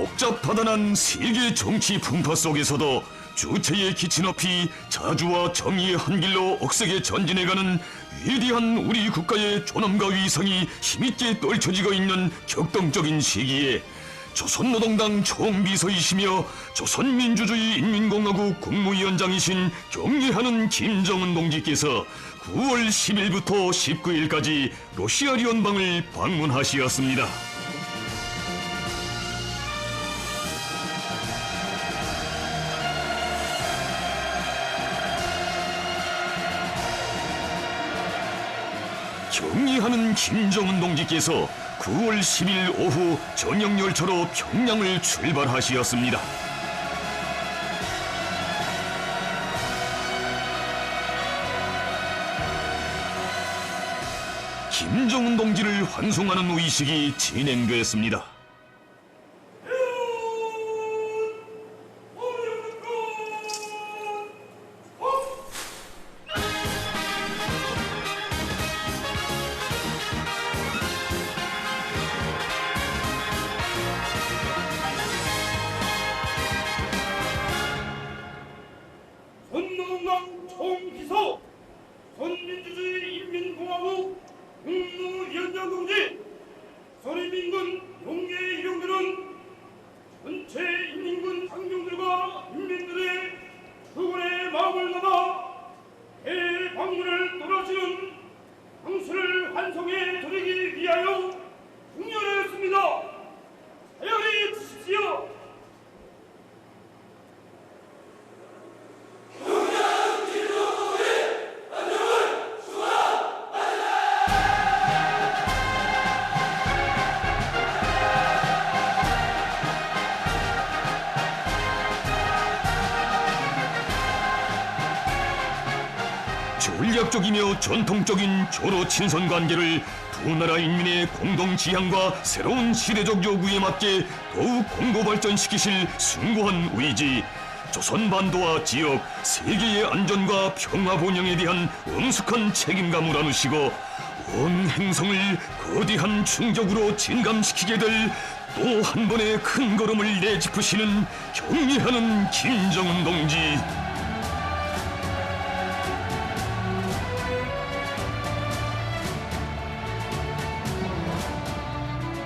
복잡하다는 세계 정치 분파 속에서도 주체의 기치 높이 자주와 정의의 한 길로 억세게 전진해가는 위대한 우리 국가의 존엄과 위상이 힘있게 떨쳐지고 있는 격동적인 시기에 조선노동당 총비서이시며 조선민주주의인민공화국 국무위원장이신 경례하는 김정은 동지께서 9월 10일부터 19일까지 러시아 연방을 방문하시었습니다. 경의하는 김정은 동지께서 9월 10일 오후 저녁 열차로 평양을 출발하시었습니다. 김정은 동지를 환송하는 의식이 진행됐습니다. 선노동당 총비서 선민주주의인민공화국 국무위원장 동지, 선인민군 용의 일용들은 전체 인민군 장병들과 인민들의 수군의 마음을 담아 해외 방문을 떠나시는 당수를 환송해 드리기 위하여 공연하였습니다. 사양해 주십시오. 전략적이며 전통적인 조로 친선 관계를 두 나라 인민의 공동 지향과 새로운 시대적 요구에 맞게 더욱 공고 발전시키실 숭고한 의지, 조선반도와 지역, 세계의 안전과 평화 번영에 대한 엄숙한 책임감을 안으시고 온 행성을 거대한 충격으로 진감시키게 될 또 한 번의 큰 걸음을 내짚으시는 경의하는 김정은 동지.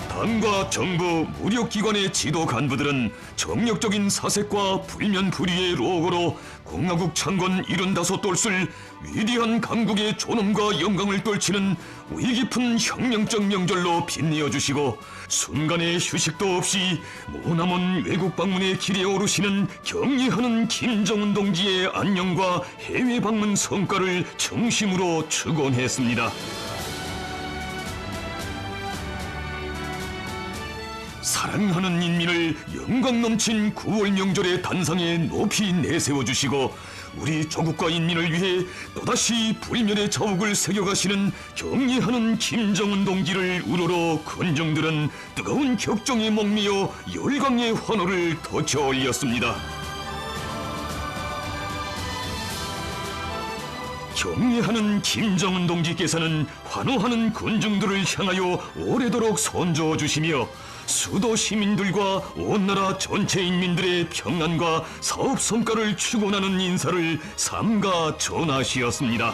당과 정부, 무력기관의 지도 간부들은 정력적인 사색과 불면불의의 로고로 공화국 창건 75돌술 위대한 강국의 존엄과 영광을 떨치는 의깊은 혁명적 명절로 빛내어주시고 순간의 휴식도 없이 머나먼 외국 방문의 길에 오르시는 경의하는 김정은 동지의 안녕과 해외 방문 성과를 정심으로 축원했습니다. 사랑하는 인민을 영광 넘친 9월 명절의 단상에 높이 내세워주시고 우리 조국과 인민을 위해 또다시 불멸의 자욱을 새겨가시는 경의하는 김정은 동지를 우러러 군중들은 뜨거운 격정에 목매어 열광의 환호를 덧쳐 올렸습니다. 경의하는 김정은 동지께서는 환호하는 군중들을 향하여 오래도록 손주어 주시며 수도 시민들과 온 나라 전체 인민들의 평안과 사업 성과를 축원하는 인사를 삼가 전하시었습니다.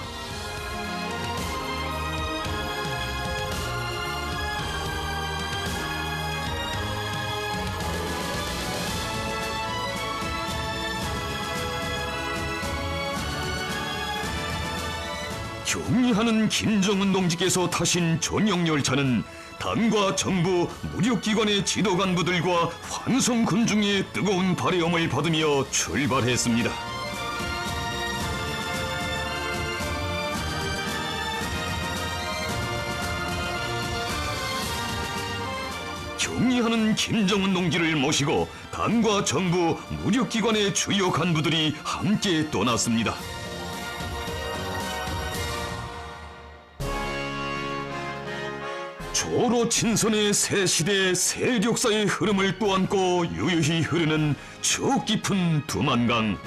경의하는 김정은 동지께서 타신 전용 열차는 당과 정부, 무력기관의 지도 간부들과 환송 군중의 뜨거운 발해음을 받으며 출발했습니다. 경의하는 김정은 동지를 모시고 당과 정부, 무력기관의 주요 간부들이 함께 떠났습니다. 조로 친선의 새 시대 새 역사의 흐름을 또안고 유유히 흐르는 추억 깊은 두만강.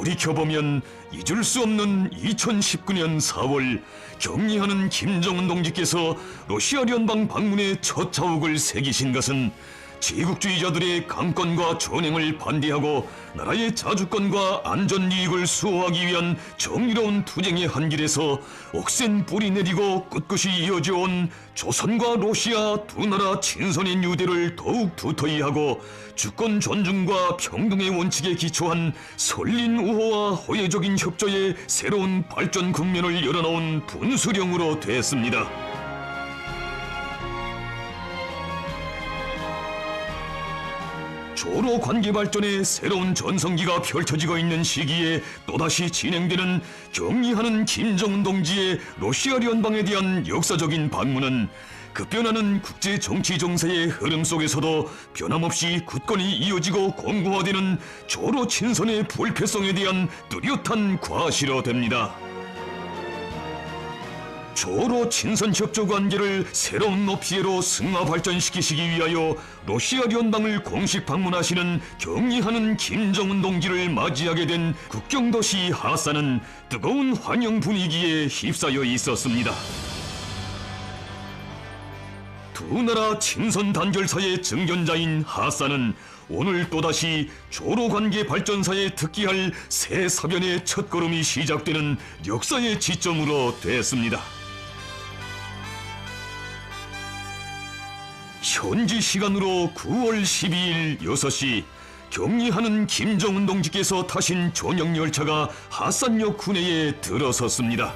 돌이켜보면 잊을 수 없는 2019년 4월 격리하는 김정은 동지께서 러시아聯邦 방문의 첫 자욱을 새기신 것은 제국주의자들의 강권과 전횡을 반대하고 나라의 자주권과 안전이익을 수호하기 위한 정의로운 투쟁의 한길에서 억센 뿌리 내리고 꿋꿋이 이어져온 조선과 러시아 두 나라 친선의 뉴대를 더욱 두터이 하고 주권 존중과 평등의 원칙에 기초한 설린 우호와 호혜적인 협조의 새로운 발전 국면을 열어놓은 분수령으로 됐습니다. 조로 관계 발전의 새로운 전성기가 펼쳐지고 있는 시기에 또다시 진행되는 격리하는 김정은 동지의 러시아聯邦에 대한 역사적인 방문은 급변하는 국제 정치 정세의 흐름 속에서도 변함없이 굳건히 이어지고 공고화되는 조로 친선의 불패성에 대한 뚜렷한 과시로 됩니다. 조로 친선 협조 관계를 새로운 높이로 승화 발전시키시기 위하여 러시아聯邦을 공식 방문하시는 격리하는 김정은 동지를 맞이하게 된 국경도시 하산은 뜨거운 환영 분위기에 휩싸여 있었습니다. 두 나라 친선 단결사의 증견자인 하산은 오늘 또다시 조로 관계 발전사에 특기할 새 사변의 첫걸음이 시작되는 역사의 지점으로 됐습니다. 현지 시간으로 9월 12일 6시 격리하는 김정은 동지께서 타신 전용 열차가 하산역 군내에 들어섰습니다.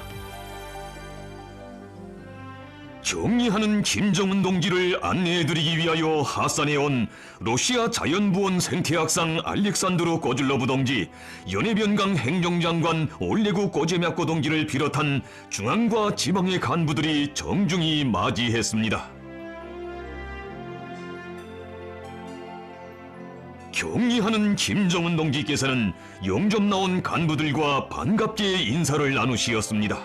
격리하는 김정은 동지를 안내해드리기 위하여 하산에 온 러시아 자연부원 생태학상 알렉산드로 꼬즐로브 동지, 연해변강 행정장관 올레구 꼬제미아코 동지를 비롯한 중앙과 지방의 간부들이 정중히 맞이했습니다. 격리하는 김정은 동지께서는 영접 나온 간부들과 반갑게 인사를 나누시었습니다.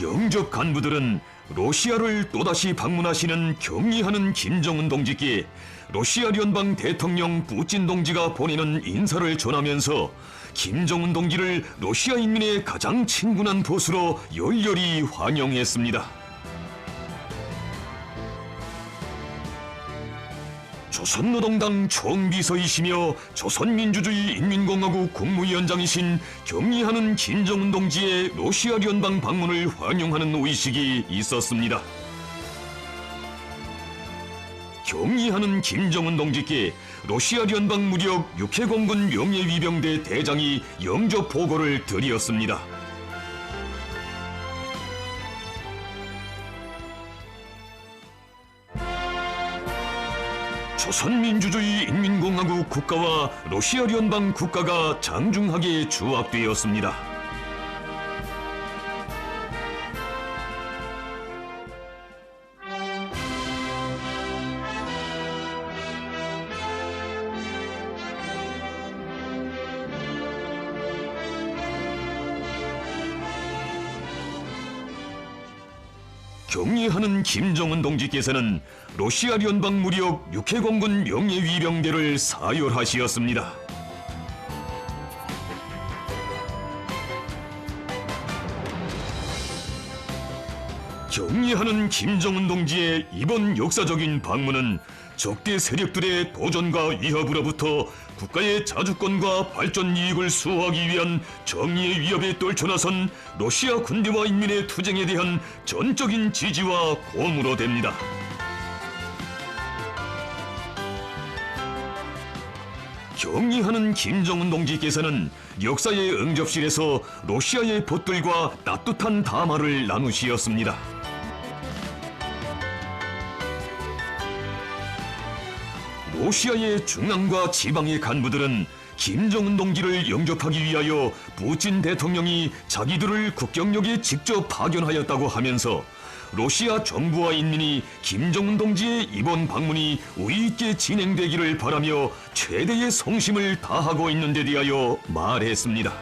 영접 간부들은 러시아를 또다시 방문하시는 격리하는 김정은 동지께 러시아聯邦 대통령 푸틴 동지가 보내는 인사를 전하면서 김정은 동지를 러시아 인민의 가장 친근한 보수로 열렬히 환영했습니다. 조선노동당 총비서이시며 조선민주주의 인민공화국 국무위원장이신 격리하는 김정은 동지의 러시아聯邦 방문을 환영하는 의식이 있었습니다. 격리하는 김정은 동지께 러시아聯邦 무력 육해공군 명예위병대 대장이 영접 보고를 드렸습니다. 조선민주주의 인민공화국 국가와 러시아聯邦 국가가 장중하게 조합되었습니다. 격리하는 김정은 동지께서는 러시아聯邦 무력 육해공군 명예위병대를 사열하시었습니다. 격리하는 김정은 동지의 이번 역사적인 방문은 적대 세력들의 도전과 위협으로부터 국가의 자주권과 발전 이익을 수호하기 위한 정의의 위협에 떨쳐나선 러시아 군대와 인민의 투쟁에 대한 전적인 지지와 고함으로 됩니다. 격리하는 김정은 동지께서는 역사의 응접실에서 러시아의 벗들과 따뜻한 담화를 나누시었습니다. 러시아의 중앙과 지방의 간부들은 김정은 동지를 영접하기 위하여 푸틴 대통령이 자기들을 국경역에 직접 파견하였다고 하면서 러시아 정부와 인민이 김정은 동지의 이번 방문이 의의 있게 진행되기를 바라며 최대의 성심을 다하고 있는 데 대하여 말했습니다.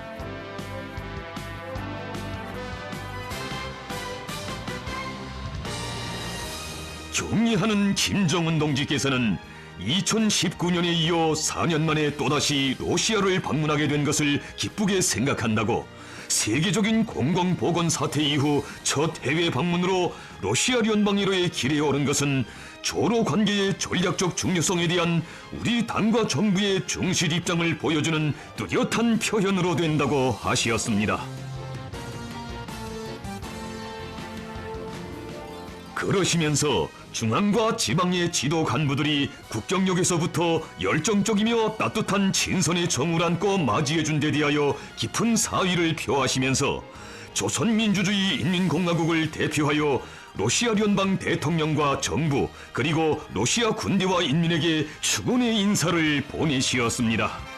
격리하는 김정은 동지께서는 2019년에 이어 4년 만에 또다시 러시아를 방문하게 된 것을 기쁘게 생각한다고 세계적인 공공보건 사태 이후 첫 해외 방문으로 러시아 연방 1호의 길에 오른 것은 조로 관계의 전략적 중요성에 대한 우리 당과 정부의 중실 입장을 보여주는 뚜렷한 표현으로 된다고 하시었습니다. 그러시면서 중앙과 지방의 지도 간부들이 국경역에서부터 열정적이며 따뜻한 친선의 정을 안고 맞이해준 데 대하여 깊은 사의를 표하시면서 조선민주주의 인민공화국을 대표하여 러시아 연방 대통령과 정부 그리고 러시아 군대와 인민에게 축원의 인사를 보내시었습니다.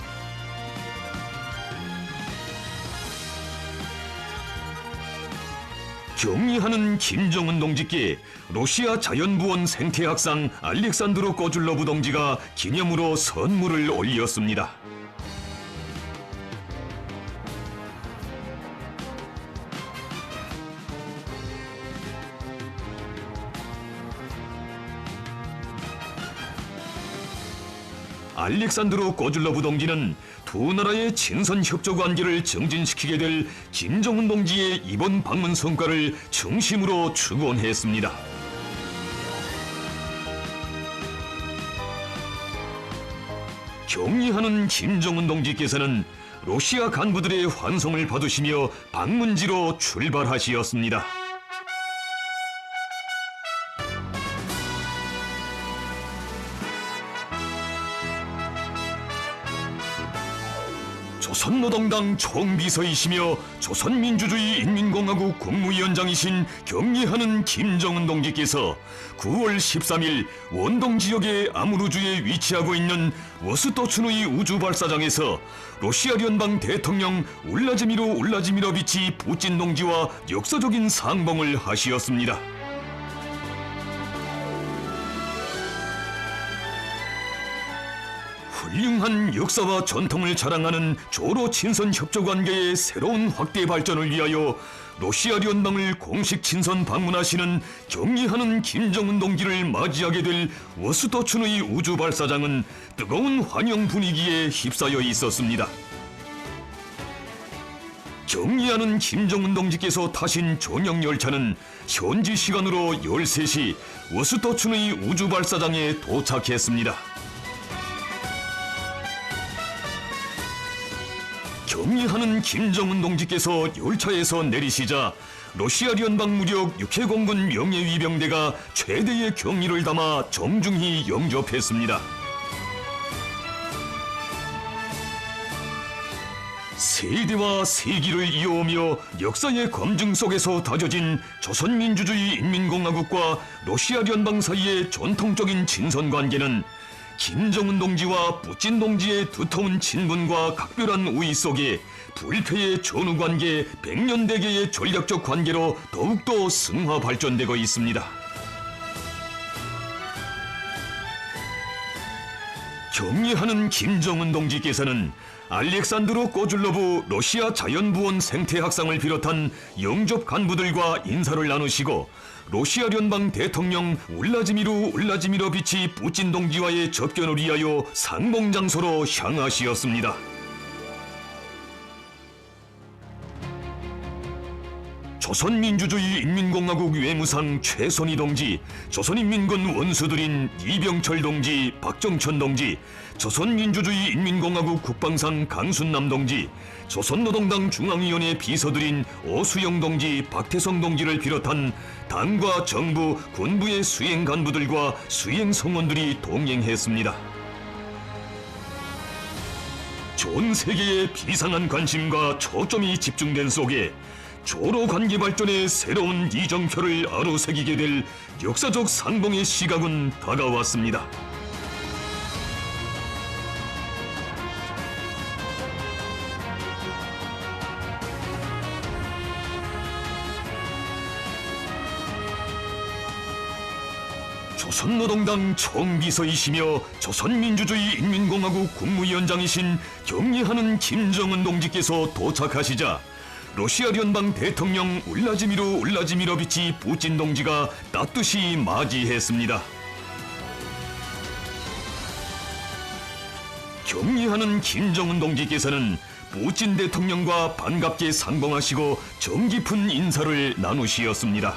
경의하는 김정은 동지께 러시아 자연부원 생태학상 알렉산드로 꼬줄로브 동지가 기념으로 선물을 올렸습니다. 알렉산드로 꼬줄로브 동지는 두 나라의 친선 협조 관계를 증진시키게 될 김정은 동지의 이번 방문 성과를 중심으로 축원했습니다. 경의하는 김정은 동지께서는 러시아 간부들의 환송을 받으시며 방문지로 출발하시었습니다. 조선노동당 총비서이시며 조선민주주의 인민공화국 국무위원장이신 경의하는 김정은 동지께서 9월 13일 원동 지역의 아무르주에 위치하고 있는 워스토춘의 우주발사장에서 러시아 연방 대통령 울라지미르 울라지미러비치 푸틴 동지와 역사적인 상봉을 하시었습니다. 훌륭한 역사와 전통을 자랑하는 조로 친선 협조 관계의 새로운 확대 발전을 위하여 러시아 연방을 공식 친선 방문하시는 경의하는 김정은 동지를 맞이하게 될 워스토춘의 우주 발사장은 뜨거운 환영 분위기에 휩싸여 있었습니다. 경의하는 김정은 동지께서 타신 전용 열차는 현지 시간으로 13시 워스토춘의 우주 발사장에 도착했습니다. 경의하는 김정은 동지께서 열차에서 내리시자 러시아 연방 무력 육해공군 명예위병대가 최대의 경의를 담아 정중히 영접했습니다. 세대와 세기를 이어오며 역사의 검증 속에서 다져진 조선민주주의 인민공화국과 러시아 연방 사이의 전통적인 친선관계는 김정은 동지와 푸틴 동지의 두터운 친분과 각별한 우애 속에 불패의 전우관계 100년 대계의 전략적 관계로 더욱더 승화 발전되고 있습니다. 경의하는 김정은 동지께서는 알렉산드로 꼬줄로브 러시아 자연부원 생태학상을 비롯한 영접 간부들과 인사를 나누시고 러시아 연방 대통령 울라지미르 울라지미러비치 푸틴 동지와의 접견을 위하여 상봉장소로 향하시었습니다. 조선민주주의 인민공화국 외무상 최선희 동지, 조선인민군 원수들인 이병철 동지, 박정천 동지, 조선민주주의 인민공화국 국방상 강순남 동지, 조선노동당 중앙위원회 비서들인 오수영 동지, 박태성 동지를 비롯한 당과 정부, 군부의 수행 간부들과 수행 성원들이 동행했습니다. 전 세계의 비상한 관심과 초점이 집중된 속에 조로 관계 발전의 새로운 이정표를 아로새기게 될 역사적 상봉의 시각은 다가왔습니다. 조선노동당 총비서이시며 조선민주주의 인민공화국 국무위원장이신 경의하는 김정은 동지께서 도착하시자 러시아 연방 대통령 울라지미르 울라지미러비치 푸틴 동지가 따뜻이 맞이했습니다. 격리하는 김정은 동지께서는 푸틴 대통령과 반갑게 상봉하시고 정 깊은 인사를 나누시었습니다.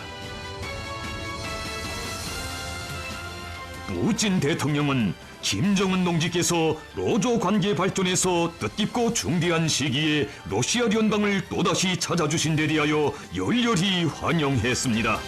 푸틴 대통령은 김정은 동지께서 로조 관계 발전에서 뜻깊고 중대한 시기에 러시아 연방을 또다시 찾아주신 데 대하여 열렬히 환영했습니다.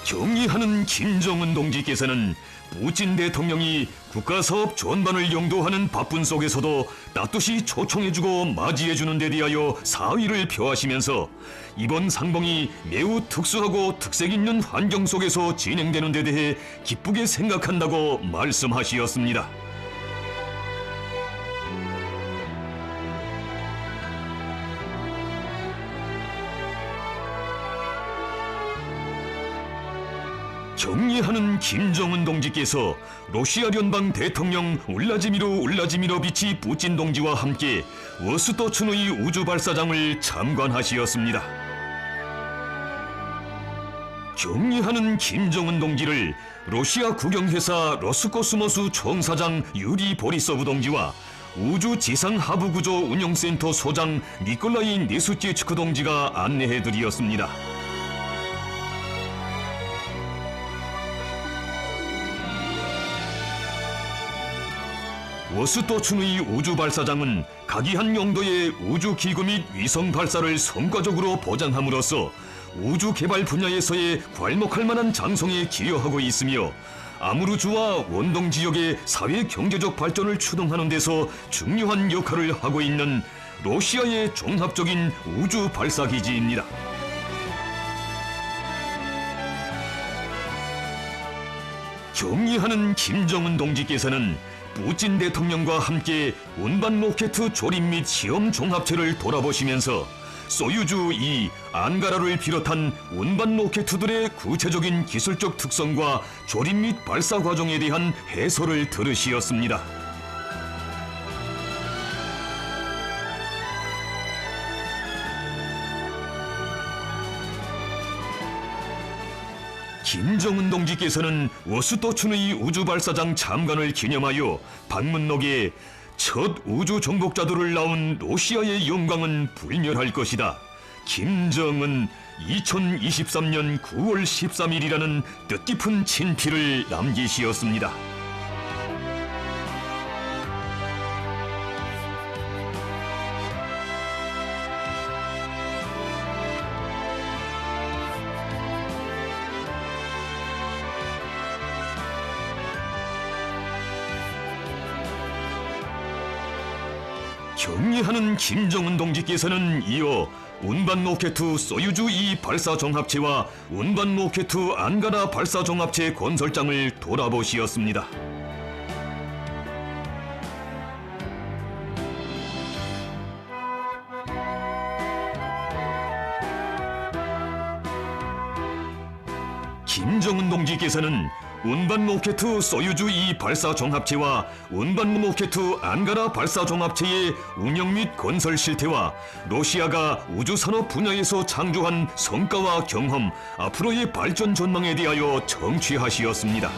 격리하는 김정은 동지께서는 푸틴 대통령이 국가사업 전반을 영도하는 바쁜 속에서도 떳떳이 초청해주고 맞이해주는 데 대하여 사의를 표하시면서 이번 상봉이 매우 특수하고 특색 있는 환경 속에서 진행되는 데 대해 기쁘게 생각한다고 말씀하시었습니다. 격리하는 김정은 동지께서 러시아 연방 대통령 울라지미로비치 푸틴 동지와 함께 워스토춘의 우주 발사장을 참관하시었습니다. 격리하는 김정은 동지를 러시아 국영회사 로스코스모스 총사장 유리 보리소브 동지와 우주 지상 하부 구조 운영센터 소장 니콜라이 네수체츠크 동지가 안내해드리었습니다. 워스토춘의 우주 발사장은 각이한 용도의 우주 기구 및 위성 발사를 성과적으로 보장함으로써 우주 개발 분야에서의 괄목할 만한 장성에 기여하고 있으며 아무르주와 원동 지역의 사회 경제적 발전을 추동하는 데서 중요한 역할을 하고 있는 러시아의 종합적인 우주 발사 기지입니다. 격리하는 김정은 동지께서는 푸틴 대통령과 함께 운반 로켓 조립 및 시험 종합체를 돌아보시면서 소유주-2 안가라를 비롯한 운반 로켓들의 구체적인 기술적 특성과 조립 및 발사 과정에 대한 해설을 들으시었습니다. 김정은 동지께서는 워스토춘의 우주발사장 참관을 기념하여 방문록에 첫 우주 정복자들을 낳은 러시아의 영광은 불멸할 것이다. 김정은 2023년 9월 13일이라는 뜻깊은 친필을 남기시었습니다. 격리하는 김정은 동지께서는 이어 운반 로켓 소유주-2 발사 종합체와 운반 로켓 안가라 발사 종합체 건설장을 돌아보시었습니다. 김정은 동지께서는 운반 로켓 소유주-2 발사 종합체와 운반 로켓 안가라 발사 종합체의 운영 및 건설 실태와 러시아가 우주 산업 분야에서 창조한 성과와 경험, 앞으로의 발전 전망에 대하여 청취하시었습니다.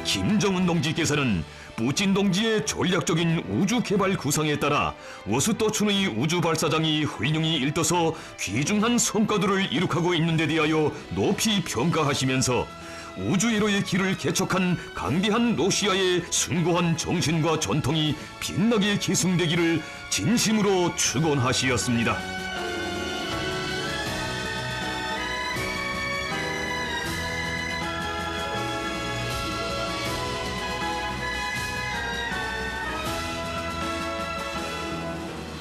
김정은 동지께서는 푸틴 동지의 전략적인 우주 개발 구상에 따라 워스토춘의 우주 발사장이 훌륭히 일떠서 귀중한 성과들을 이룩하고 있는 데 대하여 높이 평가하시면서 우주회로의 길을 개척한 강대한 러시아의 숭고한 정신과 전통이 빛나게 계승되기를 진심으로 축원하시었습니다.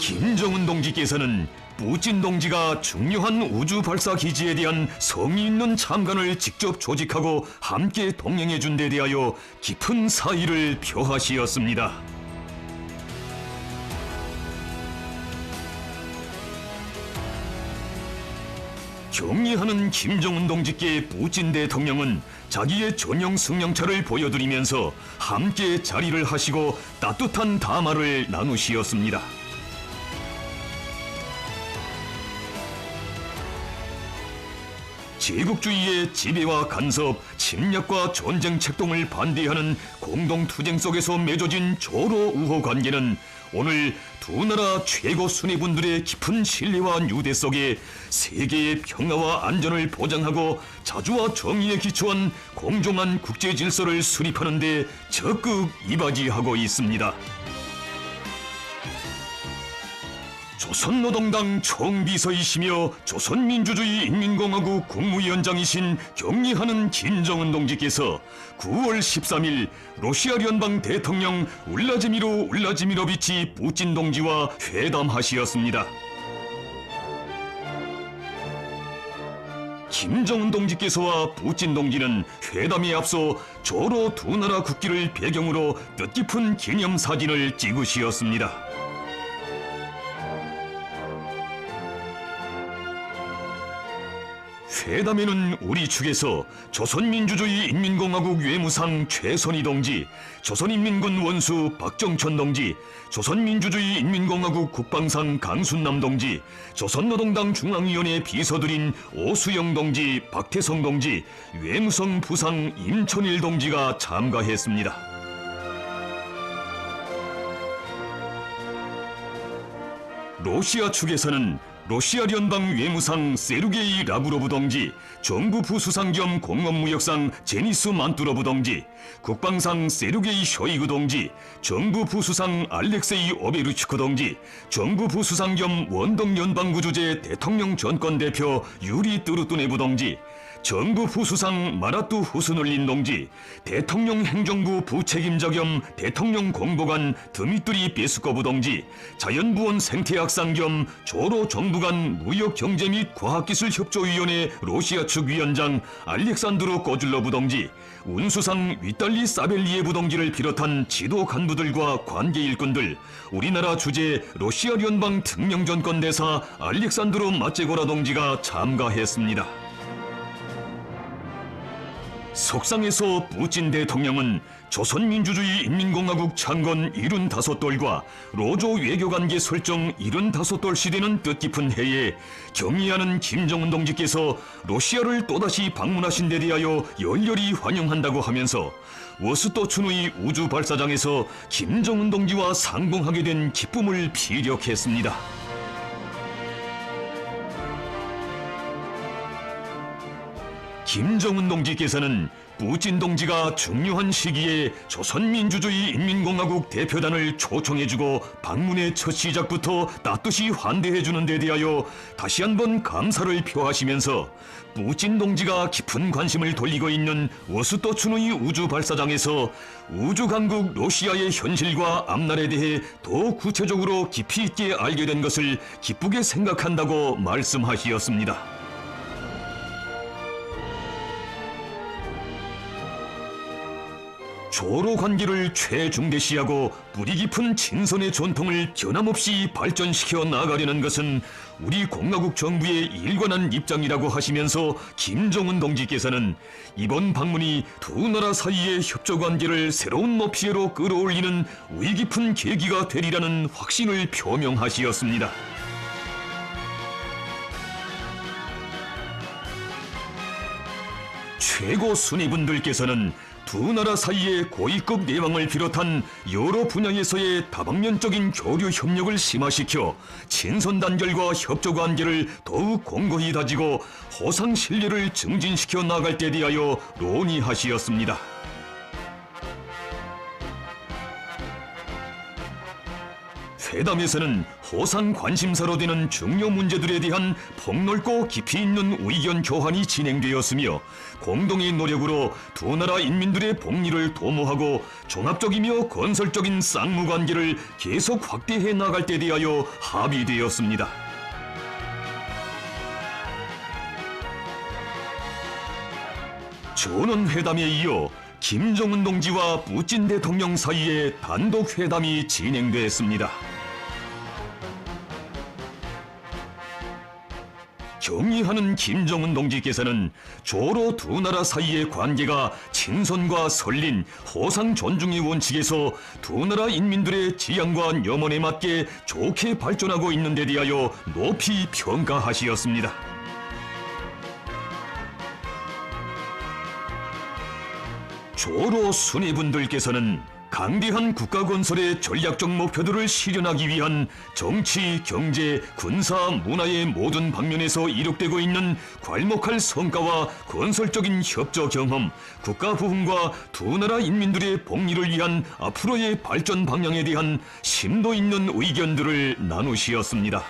김정은 동지께서는 푸틴 동지가 중요한 우주 발사 기지에 대한 성의 있는 참관을 직접 조직하고 함께 동행해 준 데 대하여 깊은 사의를 표하시었습니다. 격리하는 김정은 동지께 푸틴 대통령은 자기의 전용 승용차를 보여드리면서 함께 자리를 하시고 따뜻한 담화를 나누시었습니다. 제국주의의 지배와 간섭, 침략과 전쟁 책동을 반대하는 공동투쟁 속에서 맺어진 조로 우호 관계는 오늘 두 나라 최고 수뇌분들의 깊은 신뢰와 유대 속에 세계의 평화와 안전을 보장하고 자주와 정의에 기초한 공정한 국제 질서를 수립하는 데 적극 이바지하고 있습니다. 조선노동당 총비서이시며 조선민주주의인민공화국 국무위원장이신 경리하는 김정은 동지께서 9월 13일 러시아 연방 대통령 울라지미르 울라지미러비치 푸틴 동지와 회담하시었습니다. 김정은 동지께서와 푸틴 동지는 회담에 앞서 조로 두 나라 국기를 배경으로 뜻깊은 기념사진을 찍으시었습니다. 회담에는 우리 측에서 조선민주주의인민공화국 외무상 최선희 동지, 조선인민군 원수 박정천 동지, 조선민주주의인민공화국 국방상 강순남 동지, 조선노동당 중앙위원회 비서들인 오수영 동지, 박태성 동지, 외무성 부상 임천일 동지가 참가했습니다. 러시아 측에서는 러시아 연방 외무상 세르게이 라브로브 동지, 정부 부수상 겸 공업무역상 제니스 만투로브 동지, 국방상 세르게이 쇼이그 동지, 정부 부수상 알렉세이 오베르치크 동지, 정부 부수상 겸 원동 연방구 주재 대통령 전권 대표 유리 뚜르뚜네브 동지, 정부 부수상 마라투 후스놀린 동지, 대통령 행정부 부책임자 겸 대통령 공보관 드미트리 베스코브 동지, 자연부원 생태학상 겸 조로 정부간 무역경제 및 과학기술협조위원회 러시아 측 위원장 알렉산드로 꼬줄로브 동지, 운수상 위탈리 사벨리에브 동지를 비롯한 지도 간부들과 관계 일꾼들, 우리나라 주재 러시아 연방 특명전권대사 알렉산드로 마체고라 동지가 참가했습니다. 석상에서 푸틴 대통령은 조선민주주의인민공화국 창건 75돌과 로조 외교관계 설정 75돌 시대는 뜻깊은 해에 경의하는 김정은 동지께서 러시아를 또다시 방문하신 데 대하여 열렬히 환영한다고 하면서 워스토춘의 우주발사장에서 김정은 동지와 상봉하게 된 기쁨을 피력했습니다. 김정은 동지께서는 푸틴 동지가 중요한 시기에 조선민주주의인민공화국 대표단을 초청해주고 방문의 첫 시작부터 따뜻이 환대해주는 데 대하여 다시 한번 감사를 표하시면서 푸틴 동지가 깊은 관심을 돌리고 있는 워스토춘의 우주발사장에서 우주강국 러시아의 현실과 앞날에 대해 더 구체적으로 깊이 있게 알게 된 것을 기쁘게 생각한다고 말씀하시었습니다. 조로 관계를 최중대시하고 뿌리 깊은 친선의 전통을 변함없이 발전시켜 나가려는 것은 우리 공화국 정부의 일관한 입장이라고 하시면서 김정은 동지께서는 이번 방문이 두 나라 사이의 협조 관계를 새로운 높이로 끌어올리는 의미 깊은 계기가 되리라는 확신을 표명하시었습니다. 최고 수뇌분들께서는 두 나라 사이의 고위급 내왕을 비롯한 여러 분야에서의 다방면적인 교류 협력을 심화시켜 친선 단결과 협조 관계를 더욱 공고히 다지고 호상 신뢰를 증진시켜 나갈 데 대하여 논의하시었습니다. 회담에서는 호상 관심사로 되는 중요 문제들에 대한 폭넓고 깊이 있는 의견 교환이 진행되었으며 공동의 노력으로 두 나라 인민들의 복리를 도모하고 종합적이며 건설적인 쌍무관계를 계속 확대해 나갈 데 대하여 합의되었습니다. 전원회담에 이어 김정은 동지와 푸틴 대통령 사이에 단독 회담이 진행됐습니다. 경의하는 김정은 동지께서는 조로 두 나라 사이의 관계가 친선과 설린, 호상 존중의 원칙에서 두 나라 인민들의 지향과 염원에 맞게 좋게 발전하고 있는 데 대하여 높이 평가하시었습니다. 조로 수뇌분들께서는 강대한 국가 건설의 전략적 목표들을 실현하기 위한 정치, 경제, 군사, 문화의 모든 방면에서 이룩되고 있는 괄목할 성과와 건설적인 협조 경험, 국가 부흥과 두 나라 인민들의 복리를 위한 앞으로의 발전 방향에 대한 심도 있는 의견들을 나누시었습니다.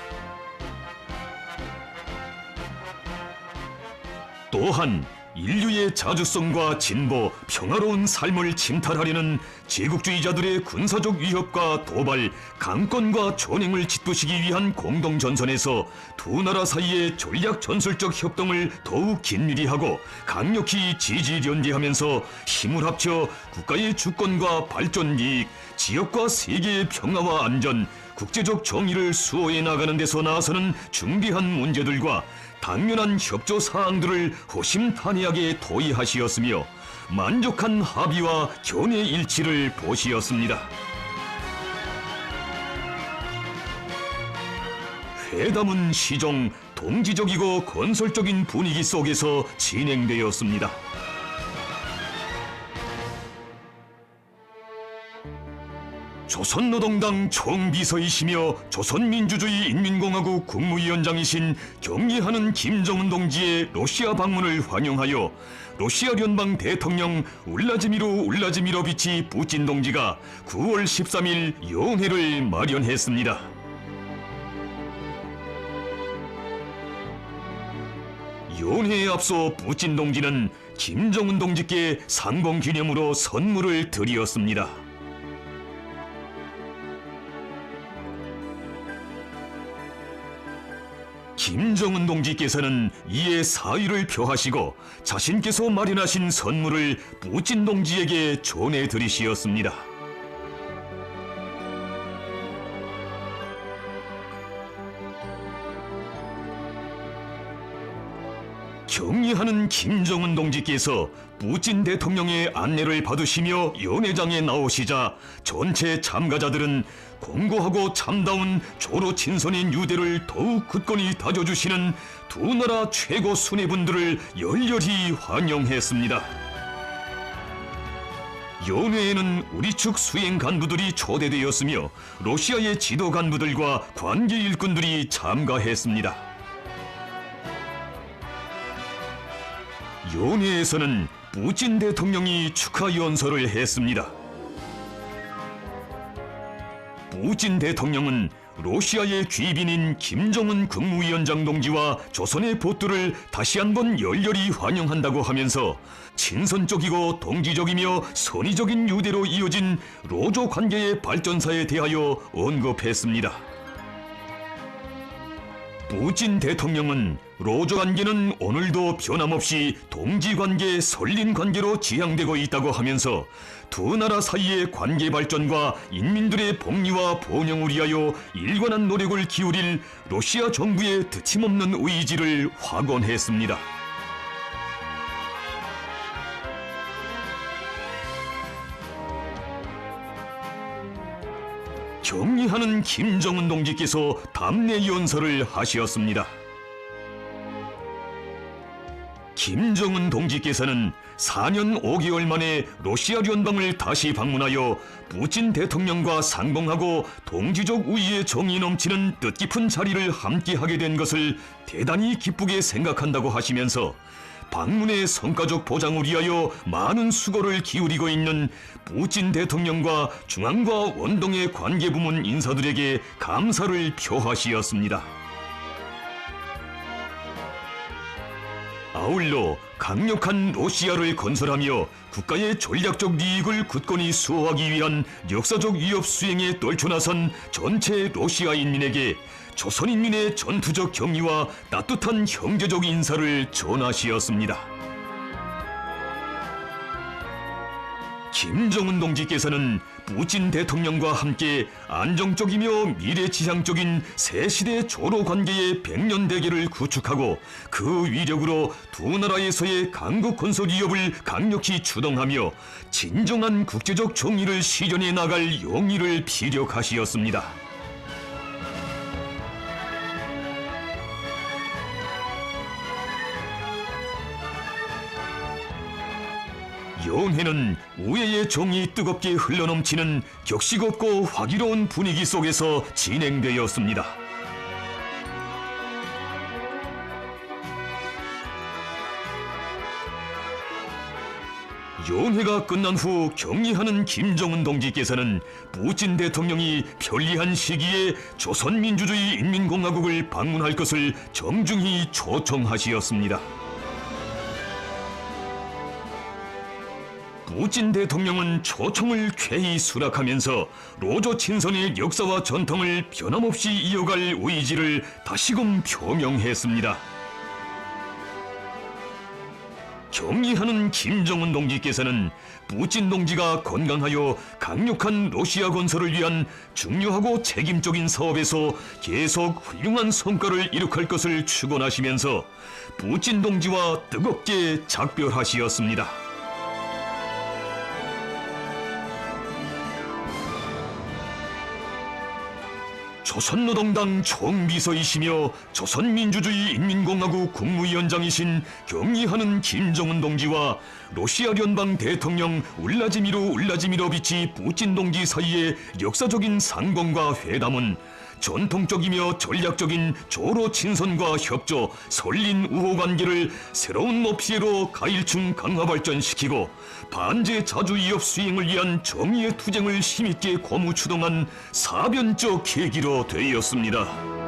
또한 인류의 자주성과 진보, 평화로운 삶을 침탈하려는 제국주의자들의 군사적 위협과 도발, 강권과 전횡을 짓부시기 위한 공동전선에서 두 나라 사이의 전략 전술적 협동을 더욱 긴밀히 하고 강력히 지지연대하면서 힘을 합쳐 국가의 주권과 발전 이익, 지역과 세계의 평화와 안전, 국제적 정의를 수호해 나가는 데서 나서는 중대한 문제들과 당면한 협조 사항들을 호심탄회하게 토의하시었으며 만족한 합의와 견해 일치를 보시었습니다. 회담은 시종 동지적이고 건설적인 분위기 속에서 진행되었습니다. 조선노동당 총비서이시며 조선민주주의인민공화국 국무위원장이신 경의하는 김정은 동지의 러시아 방문을 환영하여 러시아聯邦 대통령 울라지미르 울라지미러비치 푸틴 동지가 9월 13일 연회를 마련했습니다. 연회에 앞서 푸틴 동지는 김정은 동지께 상봉 기념으로 선물을 드렸습니다. 김정은 동지께서는 이에 사의를 표하시고 자신께서 마련하신 선물을 푸틴 동지에게 전해드리시었습니다. 경의하는 김정은 동지께서 푸틴 대통령의 안내를 받으시며 연회장에 나오시자 전체 참가자들은 공고하고 참다운 조로 친선의 유대를 더욱 굳건히 다져주시는 두 나라 최고 수뇌분들을 열렬히 환영했습니다. 연회에는 우리 측 수행 간부들이 초대되었으며 러시아의 지도 간부들과 관계 일꾼들이 참가했습니다. 연회에서는 푸틴 대통령이 축하 연설을 했습니다. 푸틴 대통령은 러시아의 귀빈인 김정은 국무위원장 동지와 조선의 보트를 다시 한번 열렬히 환영한다고 하면서 친선적이고 동지적이며 선의적인 유대로 이어진 로조 관계의 발전사에 대하여 언급했습니다. 푸틴 대통령은 로조 관계는 오늘도 변함없이 동지관계, 설린관계로 지향되고 있다고 하면서 두 나라 사이의 관계 발전과 인민들의 복리와 번영을 위하여 일관한 노력을 기울일 러시아 정부의 드침없는 의지를 확언했습니다. 경의하는 김정은 동지께서 답례 연설을 하시었습니다. 김정은 동지께서는 4년 5개월 만에 러시아聯邦을 다시 방문하여 푸틴 대통령과 상봉하고 동지적 우위의 정이 넘치는 뜻깊은 자리를 함께하게 된 것을 대단히 기쁘게 생각한다고 하시면서 방문의 성과적 보장을 위하여 많은 수고를 기울이고 있는 푸틴 대통령과 중앙과 원동의 관계부문 인사들에게 감사를 표하시었습니다. 아울러 강력한 러시아를 건설하며 국가의 전략적 이익을 굳건히 수호하기 위한 역사적 위협 수행에 떨쳐나선 전체 러시아 인민에게 조선인민의 전투적 경의와 따뜻한 형제적 인사를 전하시었습니다. 김정은 동지께서는 푸틴 대통령과 함께 안정적이며 미래지향적인 새시대 조로 관계의 백년 대계를 구축하고 그 위력으로 두 나라에서의 강국 건설 위협을 강력히 추동하며 진정한 국제적 정의를 실현해 나갈 용의를 피력하시었습니다. 연회는 우애의 정이 뜨겁게 흘러넘치는 격식없고 화기로운 분위기 속에서 진행되었습니다. 연회가 끝난 후 격리하는 김정은 동지께서는 푸틴 대통령이 편리한 시기에 조선민주주의인민공화국을 방문할 것을 정중히 초청하시었습니다. 푸틴 대통령은 초청을 쾌히 수락하면서 로조 친선의 역사와 전통을 변함없이 이어갈 의지를 다시금 표명했습니다. 격리하는 김정은 동지께서는 푸틴 동지가 건강하여 강력한 러시아 건설을 위한 중요하고 책임적인 사업에서 계속 훌륭한 성과를 이룩할 것을 축원하시면서 푸틴 동지와 뜨겁게 작별하시었습니다. 조선노동당 총비서이시며 조선민주주의인민공화국 국무위원장이신 격리하는 김정은 동지와 러시아聯邦 대통령 울라지미르 울라지미러비치 푸틴 동지 사이의 역사적인 상봉과 회담은 전통적이며 전략적인 조로 친선과 협조, 설린 우호 관계를 새로운 높이로 가일층 강화 발전시키고 반제 자주 위협 수행을 위한 정의의 투쟁을 힘있게 고무 추동한 사변적 계기로 되었습니다.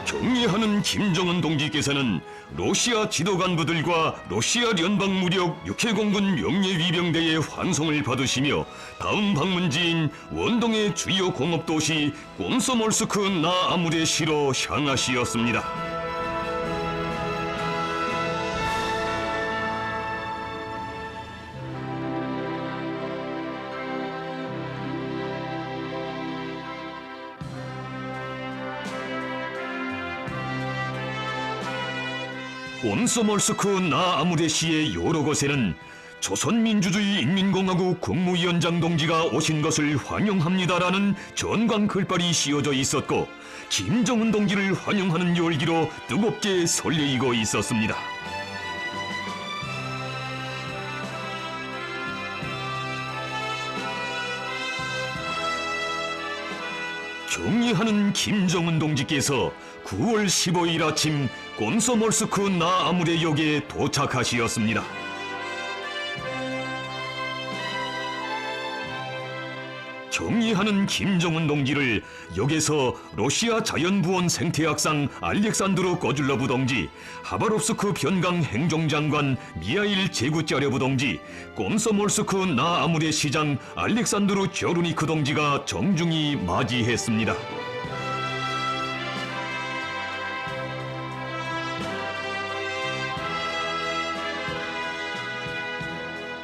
격리하는 김정은 동지께서는 러시아 지도 간부들과 러시아聯邦 무력 육해공군 명예위병대의 환송을 받으시며 다음 방문지인 원동의 주요 공업도시 꼼소몰스크 나아무레시로 향하시었습니다. 꼼소몰스크 나아무레시의 여러 곳에는 조선민주주의인민공화국 국무위원장 동지가 오신 것을 환영합니다라는 전광 글발이 씌워져 있었고 김정은 동지를 환영하는 열기로 뜨겁게 설레이고 있었습니다. 격리하는 김정은 동지께서 9월 15일 아침 꼼소몰스크 나아무레역에 도착하시었습니다. 격리하는 김정은 동지를 역에서 러시아 자연부원 생태학상 알렉산드르 거줄러브 동지, 하바롭스크 변강 행정장관 미하일 제구짜레브 동지, 꼼소몰스크 나아무레 시장 알렉산드르 벼루니크 동지가 정중히 맞이했습니다.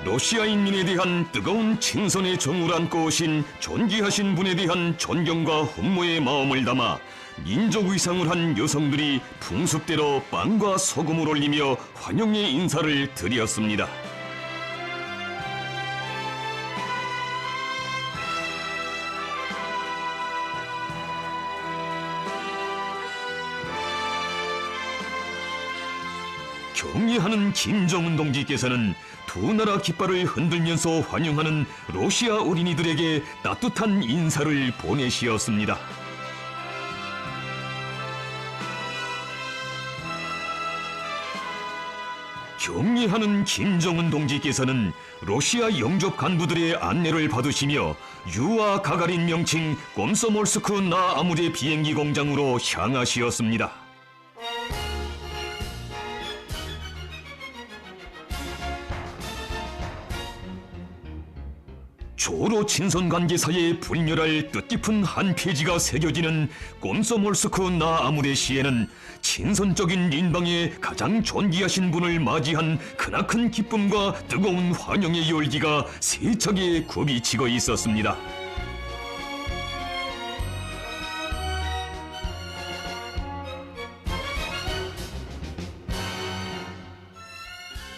러시아 인민에 대한 뜨거운 친선의 정을 안고 오신 존귀하신 분에 대한 존경과 흠모의 마음을 담아 민족 의상을 한 여성들이 풍습대로 빵과 소금을 올리며 환영의 인사를 드렸습니다. 격리하는 김정은 동지께서는 두 나라 깃발을 흔들면서 환영하는 러시아 어린이들에게 따뜻한 인사를 보내시었습니다. 격리하는 김정은 동지께서는 러시아 영접 간부들의 안내를 받으시며 유아 가가린 명칭 꼼소몰스크 나아무레 비행기 공장으로 향하시었습니다. 조로 친선 관계사의 불멸할 뜻깊은 한 페이지가 새겨지는 꼼소몰스크 나 아무레 시에는 친선적인 인방에 가장 존귀하신 분을 맞이한 크나큰 기쁨과 뜨거운 환영의 열기가 세차게 굽이치고 있었습니다.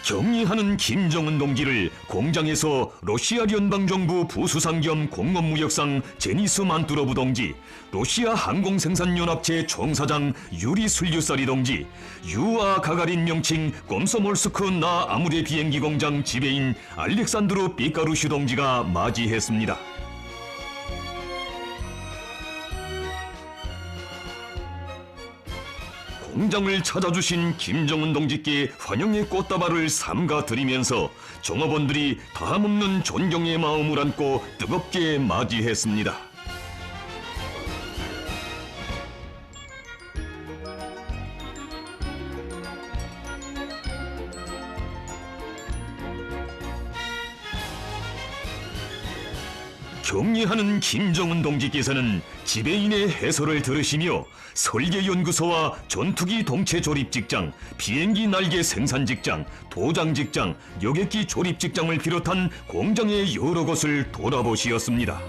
격리하는 김정은 동지를 공장에서 러시아 연방정부 부수상 겸 공업무역상 제니스 만뚜로브 동지, 러시아 항공생산연합체 총사장 유리 술류사리 동지, 유아 가가린 명칭 꼼소몰스크 나 아무레 비행기 공장 지배인 알렉산드로 삐까루슈 동지가 맞이했습니다. 공장을 찾아주신 김정은 동지께 환영의 꽃다발을 삼가 드리면서 종업원들이 다함없는 존경의 마음을 안고 뜨겁게 맞이했습니다. 격리하는 김정은 동지께서는 지배인의 해설을 들으시며 설계연구소와 전투기 동체 조립 직장, 비행기 날개 생산 직장, 도장 직장, 여객기 조립 직장을 비롯한 공장의 여러 곳을 돌아보시었습니다.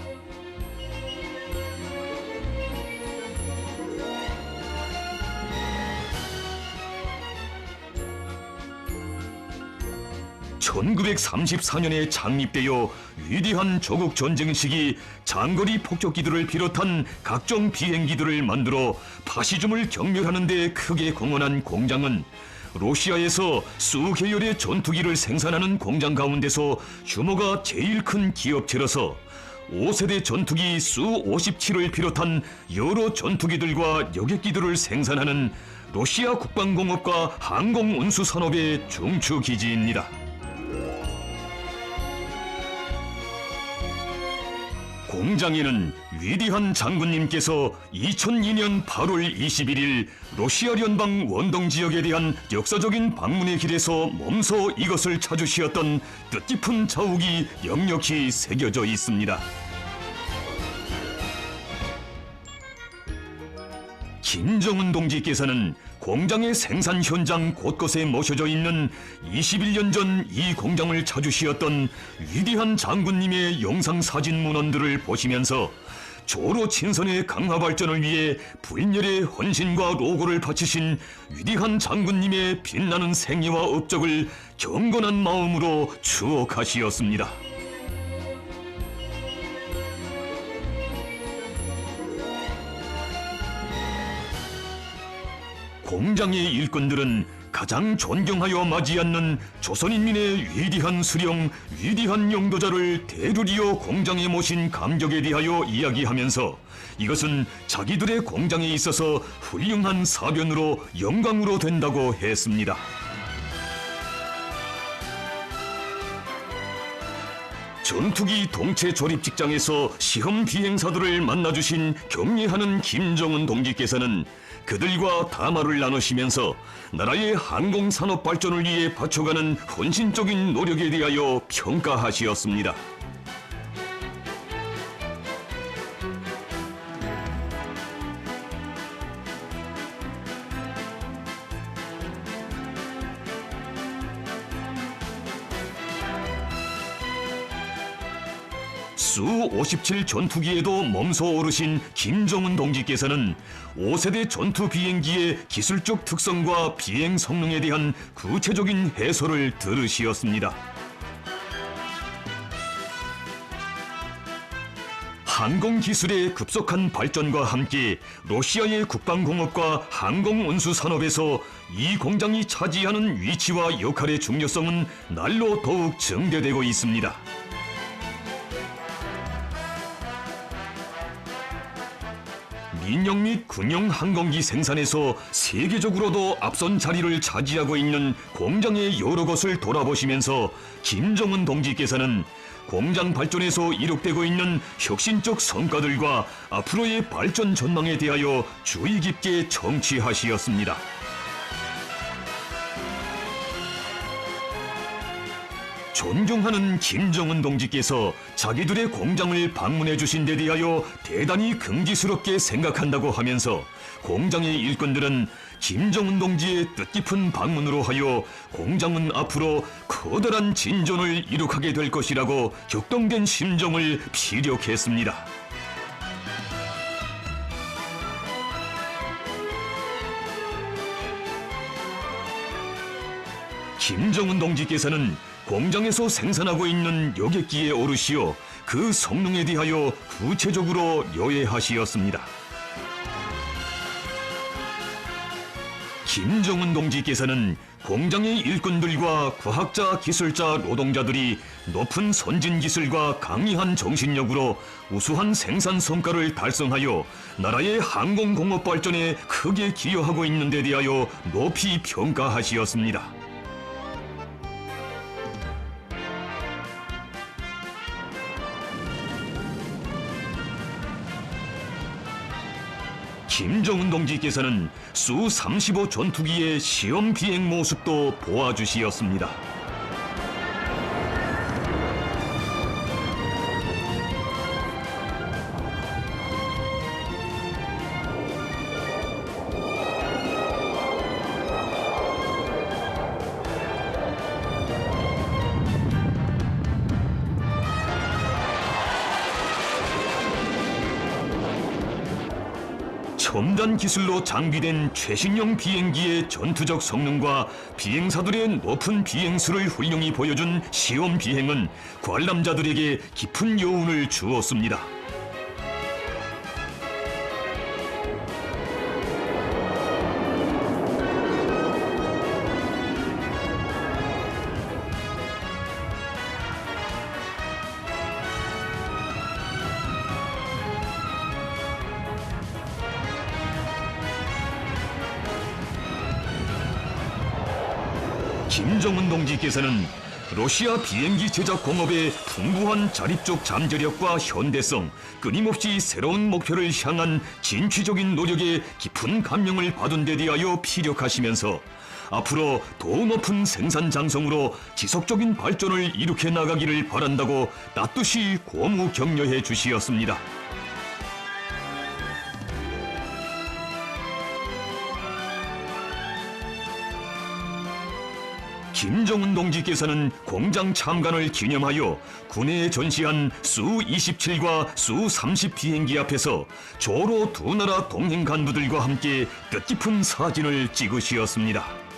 (1934년에) 창립되어 위대한 조국 전쟁 시기 장거리 폭격기들을 비롯한 각종 비행기들을 만들어 파시즘을 경멸하는 데 크게 공헌한 공장은 러시아에서 수계열의 전투기를 생산하는 공장 가운데서 규모가 제일 큰 기업체로서 5세대 전투기 수-57을 비롯한 여러 전투기들과 여객기들을 생산하는 러시아 국방공업과 항공운수산업의 중추기지입니다. 공장에는 위대한 장군님께서 2002년 8월 21일 러시아 연방 원동 지역에 대한 역사적인 방문의 길에서 몸소 이것을 찾으시었던 뜻깊은 자욱이 역력히 새겨져 있습니다. 김정은 동지께서는 공장의 생산 현장 곳곳에 모셔져 있는 21년 전 이 공장을 찾으시었던 위대한 장군님의 영상 사진 문헌들을 보시면서 조로 친선의 강화 발전을 위해 불멸의 헌신과 로고를 바치신 위대한 장군님의 빛나는 생애와 업적을 경건한 마음으로 추억하시었습니다. 공장의 일꾼들은 가장 존경하여 맞이하는 조선인민의 위대한 수령, 위대한 영도자를 대루리어 공장에 모신 감격에 대하여 이야기하면서 이것은 자기들의 공장에 있어서 훌륭한 사변으로 영광으로 된다고 했습니다. 전투기 동체 조립 직장에서 시험 비행사들을 만나주신 격려하는 김정은 동지께서는 그들과 담화를 나누시면서 나라의 항공산업 발전을 위해 바쳐가는 헌신적인 노력에 대하여 평가하시었습니다. 수-57 전투기에도 몸소 오르신 김정은 동지께서는 5세대 전투 비행기의 기술적 특성과 비행 성능에 대한 구체적인 해설을 들으시었습니다. 항공기술의 급속한 발전과 함께 러시아의 국방공업과 항공운수산업에서 이 공장이 차지하는 위치와 역할의 중요성은 날로 더욱 증대되고 있습니다. 민영 및 군용 항공기 생산에서 세계적으로도 앞선 자리를 차지하고 있는 공장의 여러 곳을 돌아보시면서 김정은 동지께서는 공장 발전에서 이룩되고 있는 혁신적 성과들과 앞으로의 발전 전망에 대하여 주의 깊게 청취하시었습니다. 존경하는 김정은 동지께서 자기들의 공장을 방문해 주신 데 대하여 대단히 긍지스럽게 생각한다고 하면서 공장의 일꾼들은 김정은 동지의 뜻깊은 방문으로 하여 공장은 앞으로 커다란 진전을 이룩하게 될 것이라고 격동된 심정을 피력했습니다. 김정은 동지께서는 공장에서 생산하고 있는 여객기에 오르시어 그 성능에 대하여 구체적으로 요해하시었습니다. 김정은 동지께서는 공장의 일꾼들과 과학자, 기술자, 노동자들이 높은 선진 기술과 강력한 정신력으로 우수한 생산 성과를 달성하여 나라의 항공공업 발전에 크게 기여하고 있는 데 대하여 높이 평가하시었습니다. 김정은 동지께서는 수-35 전투기의 시험 비행 모습도 보아주시었습니다. 첨단 기술로 장비된 최신형 비행기의 전투적 성능과 비행사들의 높은 비행수를 훌륭히 보여준 시험 비행은 관람자들에게 깊은 여운을 주었습니다. 김정은 동지께서는 러시아 비행기 제작 공업의 풍부한 자립적 잠재력과 현대성, 끊임없이 새로운 목표를 향한 진취적인 노력에 깊은 감명을 받은 데 대하여 피력하시면서 앞으로 더 높은 생산 장성으로 지속적인 발전을 일으켜 나가기를 바란다고 따뜻이 고무 격려해 주시었습니다. 김정은 동지께서는 공장 참관을 기념하여 군내에 전시한 수-27과 수-30 비행기 앞에서 조로 두 나라 동행 간부들과 함께 뜻깊은 사진을 찍으시었습니다.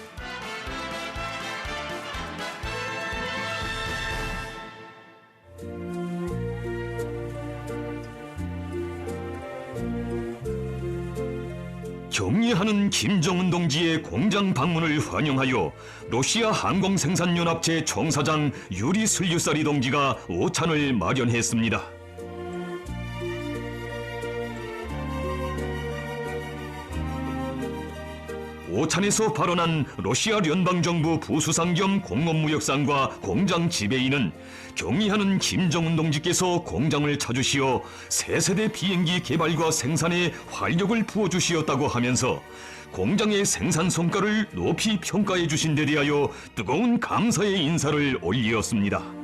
경의하는 김정은 동지의 공장 방문을 환영하여 러시아 항공생산연합체 총사장 유리 슬류사리 동지가 오찬을 마련했습니다. 오찬에서 발언한 러시아 연방정부 부수상 겸 공업무역상과 공장 지배인은 경의하는 김정은 동지께서 공장을 찾으시어 새 세대 비행기 개발과 생산에 활력을 부어주시었다고 하면서 공장의 생산 성과를 높이 평가해 주신 데 대하여 뜨거운 감사의 인사를 올리었습니다.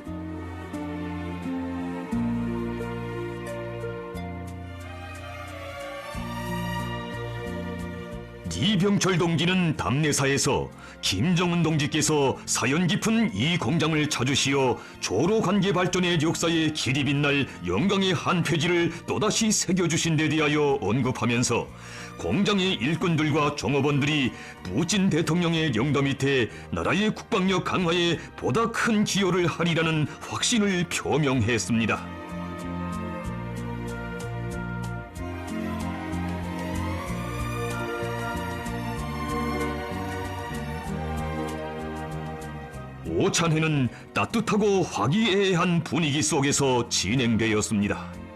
이병철 동지는 담내사에서 김정은 동지께서 사연 깊은 이 공장을 찾으시어 조로 관계 발전의 역사에 길이 빛날 영광의 한 페이지를 또다시 새겨주신 데 대하여 언급하면서 공장의 일꾼들과 종업원들이 푸틴 대통령의 영도 밑에 나라의 국방력 강화에 보다 큰 기여를 하리라는 확신을 표명했습니다. 오찬회는 따뜻하고 화기애애한 분위기 속에서 진행되었습니다.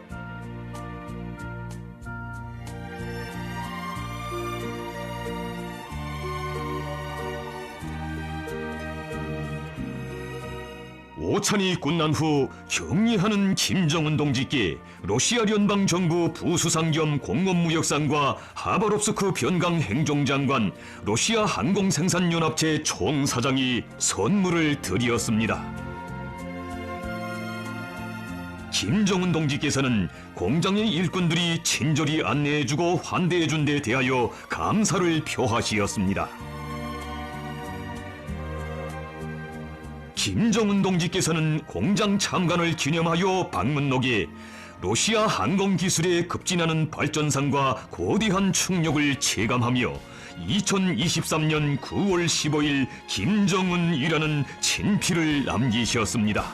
오찬이 끝난 후 경의하는 김정은 동지께 러시아 연방정부 부수상 겸 공업무역상과 하바롭스크 변강 행정장관, 러시아 항공생산연합체 총사장이 선물을 드렸습니다. 김정은 동지께서는 공장의 일꾼들이 친절히 안내해주고 환대해준 데 대하여 감사를 표하시었습니다. 김정은 동지께서는 공장 참관을 기념하여 방문록에 러시아 항공 기술의 급진하는 발전상과 거대한 충력을 체감하며 2023년 9월 15일 김정은이라는 친필을 남기셨습니다.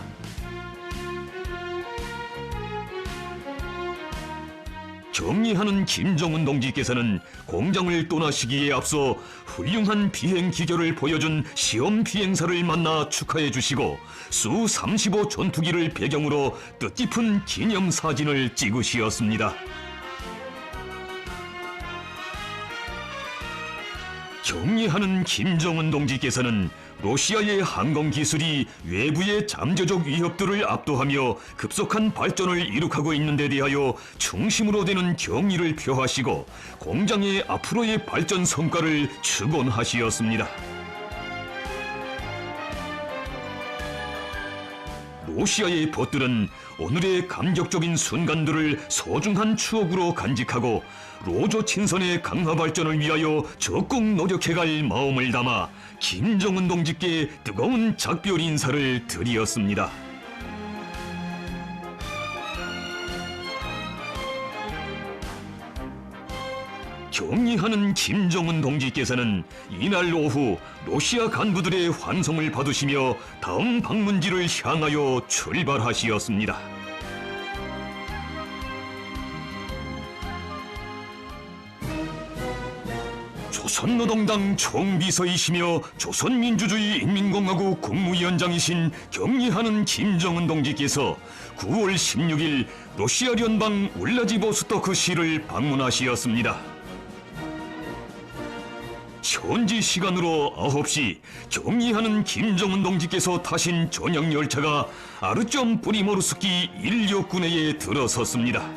경의하는 김정은 동지께서는 공장을 떠나시기에 앞서 훌륭한 비행 기결을 보여준 시험 비행사를 만나 축하해 주시고 수-35 전투기를 배경으로 뜻깊은 기념사진을 찍으시었습니다. 경의하는 김정은 동지께서는 러시아의 항공 기술이 외부의 잠재적 위협들을 압도하며 급속한 발전을 이룩하고 있는 데 대하여 중심으로 되는 경의를 표하시고 공장의 앞으로의 발전 성과를 축원하시었습니다. 러시아의 벗들은 오늘의 감격적인 순간들을 소중한 추억으로 간직하고 로조 친선의 강화 발전을 위하여 적극 노력해갈 마음을 담아 김정은 동지께 뜨거운 작별 인사를 드리었습니다. 경의하는 김정은 동지께서는 이날 오후 러시아 간부들의 환송을 받으시며 다음 방문지를 향하여 출발하시었습니다. 조선노동당 총비서이시며 조선민주주의 인민공화국 국무위원장이신 경의하는 김정은 동지께서 9월 16일 러시아聯邦 울라디보스토크시를 방문하시었습니다. 현지 시간으로 9시 경의하는 김정은 동지께서 타신 전용 열차가 아르점 프리모르스키 인력군내에 들어섰습니다.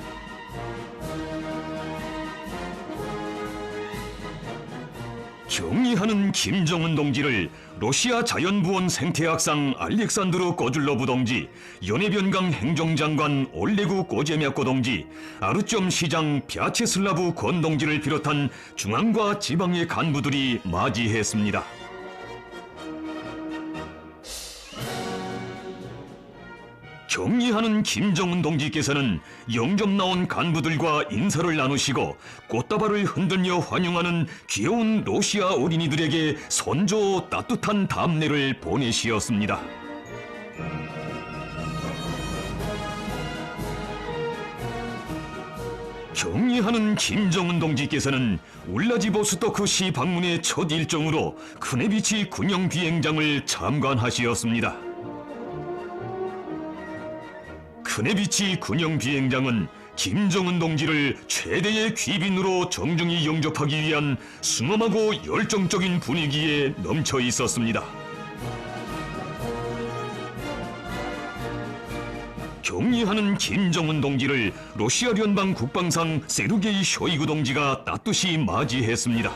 경의하는 김정은 동지를 러시아 자연부원 생태학상 알렉산드르 꼬줄로브 동지, 연해변강 행정장관 올레구 꼬제미아코 동지, 아르점 시장 벼체슬라브 권 동지를 비롯한 중앙과 지방의 간부들이 맞이했습니다. 경의하는 김정은 동지께서는 영접 나온 간부들과 인사를 나누시고 꽃다발을 흔들며 환영하는 귀여운 러시아 어린이들에게 선조 따뜻한 답례를 보내시었습니다. 경의하는 김정은 동지께서는 울라디보스토크시 방문의 첫 일정으로 크네비치 군용 비행장을 참관하시었습니다. 크네비치 군용 비행장은 김정은 동지를 최대의 귀빈으로 정중히 영접하기 위한 순엄하고 열정적인 분위기에 넘쳐 있었습니다. 경의하는 김정은 동지를 러시아聯邦 국방상 세르게이 쇼이구 동지가 따뜻이 맞이했습니다.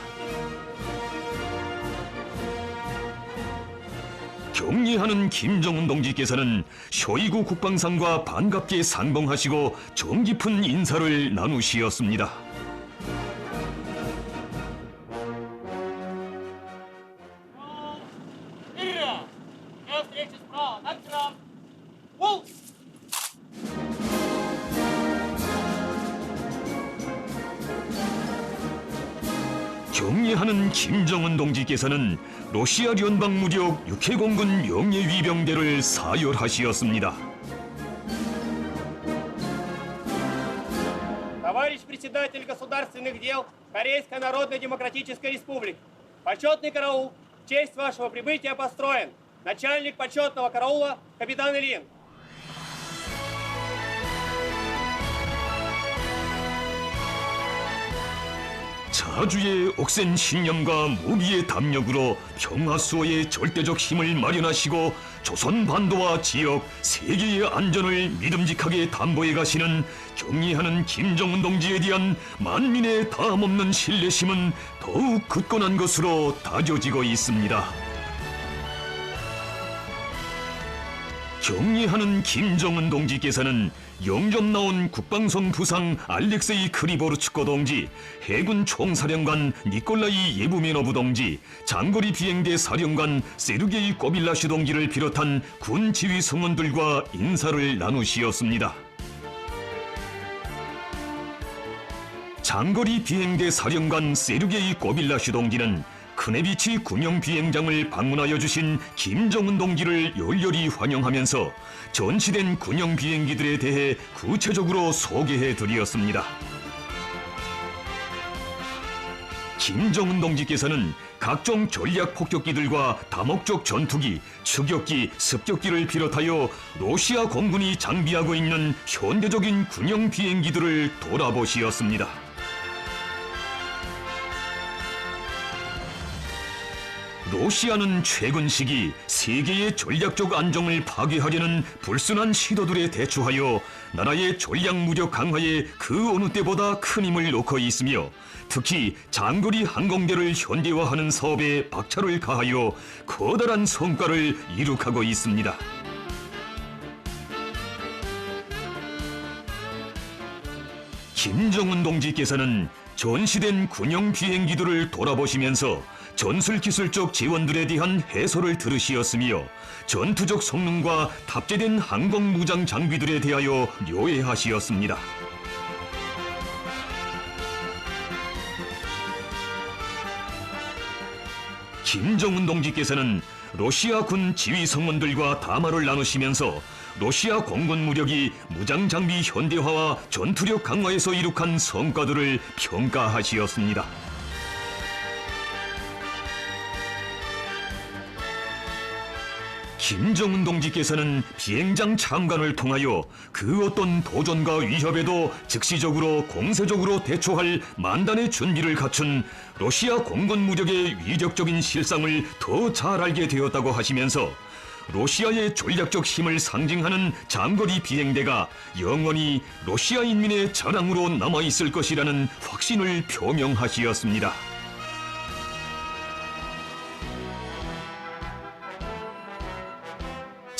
경의하는 김정은 동지께서는 쇼이구 국방상과 반갑게 상봉하시고 정 깊은 인사를 나누시었습니다. 경의하는 김정은 동지께서는 러시아聯邦 무력 육해공군 명예위병대를 사열하시었습니다. Товарищ председатель государственных дел Корейской Народно-Демократической Республики, почетный караул в честь вашего прибытия построен. Начальник почетного караула капитан Ильин. 자주의 억센 신념과 무기의 담력으로 평화수호의 절대적 힘을 마련하시고 조선 반도와 지역, 세계의 안전을 믿음직하게 담보해 가시는 경의하는 김정은 동지에 대한 만민의 다함없는 신뢰심은 더욱 굳건한 것으로 다져지고 있습니다. 경의하는 김정은 동지께서는 영접 나온 국방성 부상 알렉세이 크리보르츠코 동지, 해군 총사령관 니콜라이 예부메노브 동지, 장거리 비행대 사령관 세르게이 꼬빌라슈 동지를 비롯한 군 지휘 성원들과 인사를 나누시었습니다. 장거리 비행대 사령관 세르게이 꼬빌라슈 동지는 크네비치 군용 비행장을 방문하여 주신 김정은 동지를 열렬히 환영하면서 전시된 군용 비행기들에 대해 구체적으로 소개해 드렸습니다. 김정은 동지께서는 각종 전략 폭격기들과 다목적 전투기, 추격기, 습격기를 비롯하여 러시아 공군이 장비하고 있는 현대적인 군용 비행기들을 돌아보시었습니다. 러시아는 최근 시기 세계의 전략적 안정을 파괴하려는 불순한 시도들에 대처하여 나라의 전략 무력 강화에 그 어느 때보다 큰 힘을 놓고 있으며 특히 장거리 항공대를 현대화하는 사업에 박차를 가하여 커다란 성과를 이룩하고 있습니다. 김정은 동지께서는 전시된 군용 비행기들을 돌아보시면서 전술기술적 지원들에 대한 해설을 들으시었으며 전투적 성능과 탑재된 항공무장 장비들에 대하여 묘해하시었습니다. 김정은 동지께서는 러시아 군 지휘 성원들과 담화를 나누시면서 러시아 공군 무력이 무장 장비 현대화와 전투력 강화에서 이룩한 성과들을 평가하시었습니다. 김정은 동지께서는 비행장 참관을 통하여 그 어떤 도전과 위협에도 즉시적으로 공세적으로 대처할 만단의 준비를 갖춘 러시아 공군 무력의 위력적인 실상을 더 잘 알게 되었다고 하시면서 러시아의 전략적 힘을 상징하는 장거리 비행대가 영원히 러시아 인민의 자랑으로 남아있을 것이라는 확신을 표명하시었습니다.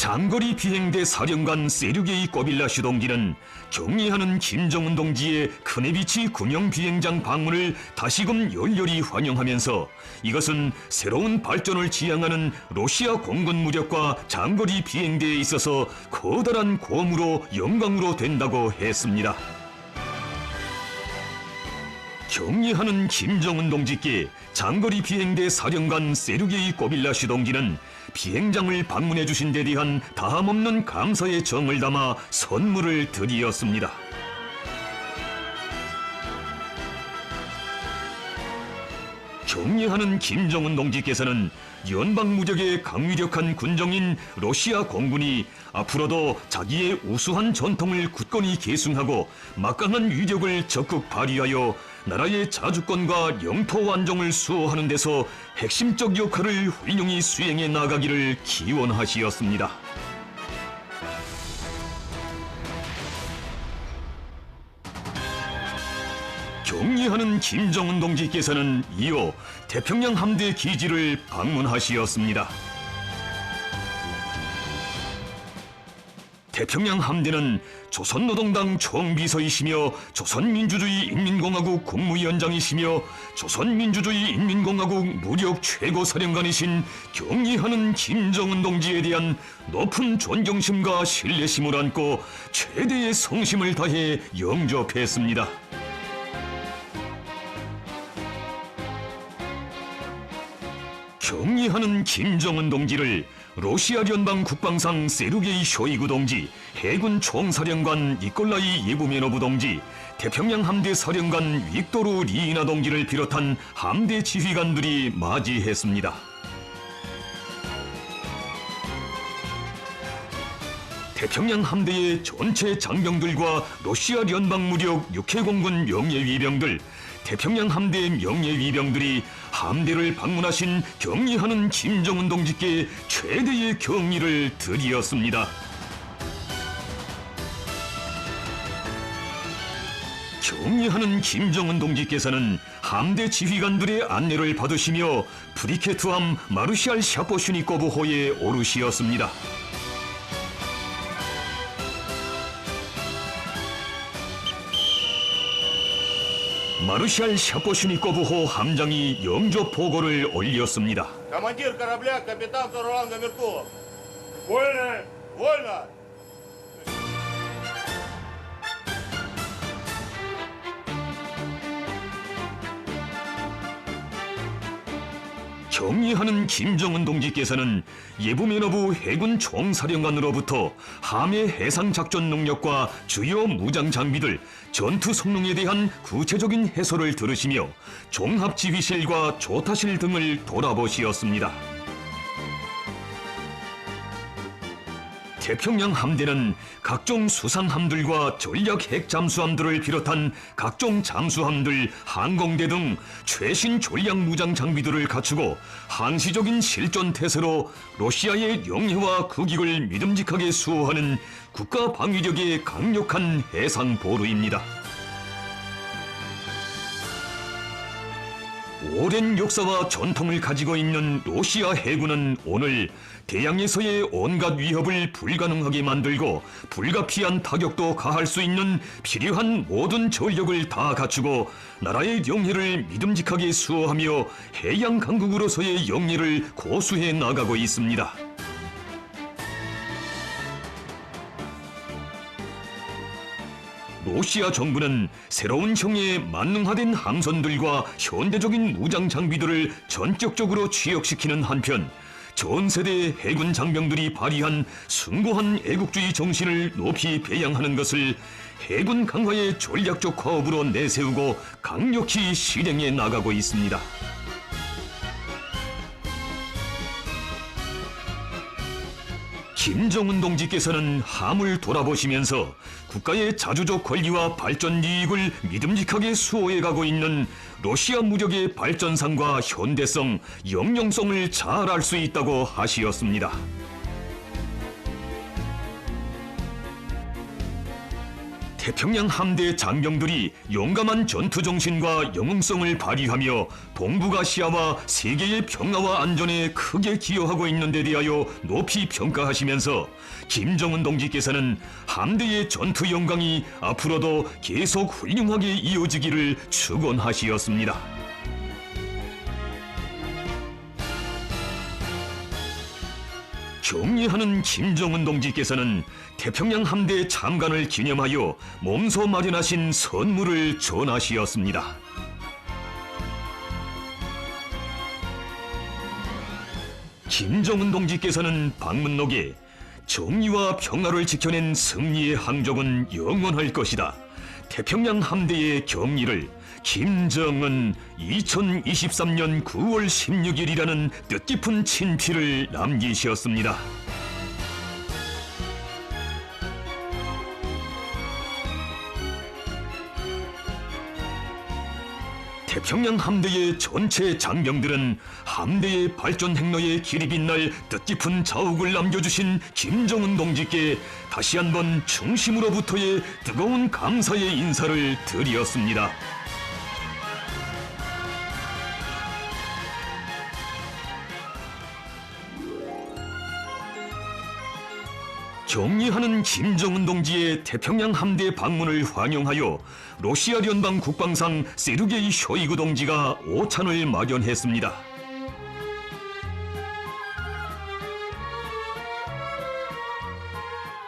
장거리 비행대 사령관 세르게이 꼬빌라슈 동지는 경의하는 김정은 동지의 크네비치 군용 비행장 방문을 다시금 열렬히 환영하면서 이것은 새로운 발전을 지향하는 러시아 공군 무력과 장거리 비행대에 있어서 커다란 고무로 영광으로 된다고 했습니다. 경의하는 김정은 동지께 장거리 비행대 사령관 세르게이 꼬빌라슈 동지는 비행장을 방문해 주신 데 대한 다함없는 감사의 정을 담아 선물을 드리었습니다. 경의하는 김정은 동지께서는 연방무력의 강위력한 군정인 러시아 공군이 앞으로도 자기의 우수한 전통을 굳건히 계승하고 막강한 위력을 적극 발휘하여 나라의 자주권과 영토 안정을 수호하는 데서 핵심적 역할을 훌륭히 수행해 나가기를 기원하시었습니다. 경의하는 김정은 동지께서는 이어 태평양 함대 기지를 방문하시었습니다. 태평양 함대는 조선노동당 총비서이시며 조선민주주의 인민공화국 국무위원장이시며 조선민주주의 인민공화국 무력 최고사령관이신 경의하는 김정은 동지에 대한 높은 존경심과 신뢰심을 안고 최대의 성심을 다해 영접했습니다. 경의하는 김정은 동지를 러시아 연방 국방상 세르게이 쇼이구 동지, 해군 총사령관 니콜라이 예부메노브 동지, 태평양 함대 사령관 빅토르 리이나 동지를 비롯한 함대 지휘관들이 맞이했습니다. 태평양 함대의 전체 장병들과 러시아 연방무력 육해공군 명예위병들, 태평양 함대 명예위병들이 함대를 방문하신 경의하는 김정은 동지께 최대의 경의를 드리었습니다. 경의하는 김정은 동지께서는 함대 지휘관들의 안내를 받으시며 프리케트함 마르샬 샤포슈니코브호에 오르시었습니다. 마르샬 샤포슈니코브호 함장이 영접 보고를 올렸습니다. Командир корабля, капитан второго ранга Меркулов. Вольно! Вольно! 경의하는 김정은 동지께서는 예부면허부 해군 총사령관으로부터 함의 해상작전 능력과 주요 무장 장비들, 전투 성능에 대한 구체적인 해설을 들으시며 종합지휘실과 조타실 등을 돌아보시었습니다. 태평양 함대는 각종 수상함들과 전략 핵잠수함들을 비롯한 각종 잠수함들, 항공대 등 최신 전략 무장 장비들을 갖추고 항시적인 실전 태세로 러시아의 영해와 국익을 믿음직하게 수호하는 국가 방위력의 강력한 해상 보루입니다. 오랜 역사와 전통을 가지고 있는 러시아 해군은 오늘 대양에서의 온갖 위협을 불가능하게 만들고 불가피한 타격도 가할 수 있는 필요한 모든 전력을 다 갖추고 나라의 영해를 믿음직하게 수호하며 해양 강국으로서의 영예를 고수해 나가고 있습니다. 러시아 정부는 새로운 형의 만능화된 함선들과 현대적인 무장 장비들을 전격적으로 취역시키는 한편 전 세대 해군 장병들이 발휘한 숭고한 애국주의 정신을 높이 배양하는 것을 해군 강화의 전략적 과업으로 내세우고 강력히 실행해 나가고 있습니다. 김정은 동지께서는 함을 돌아보시면서 국가의 자주적 권리와 발전 이익을 믿음직하게 수호해가고 있는 러시아 무력의 발전상과 현대성, 영영성을 잘 알 수 있다고 하시었습니다. 태평양 함대 장병들이 용감한 전투정신과 영웅성을 발휘하며 동북아시아와 세계의 평화와 안전에 크게 기여하고 있는 데 대하여 높이 평가하시면서 김정은 동지께서는 함대의 전투 영광이 앞으로도 계속 훌륭하게 이어지기를 축원하시었습니다. 경의하는 김정은 동지께서는 태평양 함대 참관을 기념하여 몸소 마련하신 선물을 전하시었습니다. 김정은 동지께서는 방문록에 정의와 평화를 지켜낸 승리의 항적은 영원할 것이다. 태평양 함대의 경의를 김정은 2023년 9월 16일이라는 뜻깊은 친필을 남기셨습니다. 태평양 함대의 전체 장병들은 함대의 발전 행로에 길이 빛날 뜻깊은 자욱을 남겨주신 김정은 동지께 다시 한번 중심으로부터의 뜨거운 감사의 인사를 드렸습니다. 경의하는 김정은 동지의 태평양 함대 방문을 환영하여 러시아 연방 국방상 세르게이 쇼이구 동지가 오찬을 마련했습니다.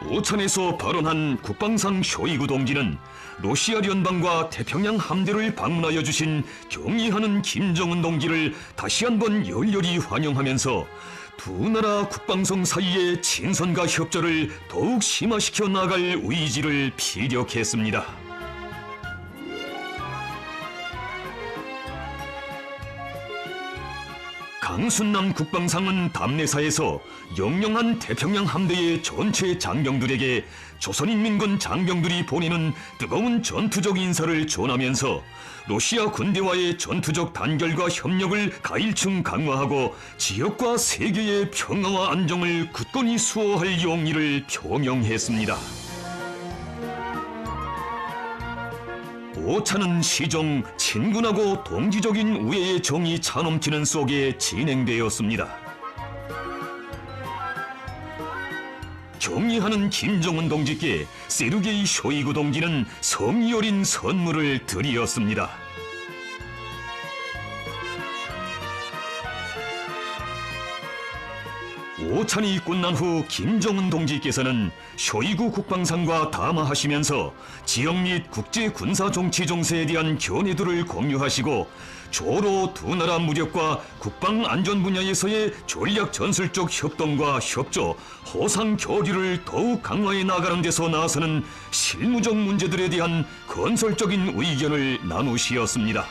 오찬에서 발언한 국방상 쇼이구 동지는 러시아 연방과 태평양 함대를 방문하여 주신 경의하는 김정은 동지를 다시 한번 열렬히 환영하면서 두 나라 국방성 사이의 친선과 협조를 더욱 심화시켜 나갈 의지를 피력했습니다. 강순남 국방상은 담내사에서 영영한 태평양 함대의 전체 장병들에게 조선인민군 장병들이 보내는 뜨거운 전투적 인사를 전하면서 러시아 군대와의 전투적 단결과 협력을 가일층 강화하고 지역과 세계의 평화와 안정을 굳건히 수호할 용의를 표명했습니다. 오찬은 시종 친근하고 동지적인 우애의 정이 차넘치는 속에 진행되었습니다. 경의하는 김정은 동지께 세르게이 쇼이구 동지는 성의 어린 선물을 드렸습니다. 오찬이 끝난 후 김정은 동지께서는 쇼이구 국방상과 담화하시면서 지역 및 국제 군사 정치 정세에 대한 견해들을 공유하시고 조로 두 나라 무력과 국방 안전 분야에서의 전략 전술적 협동과 협조, 호상 교류를 더욱 강화해 나가는 데서 나서는 실무적 문제들에 대한 건설적인 의견을 나누시었습니다.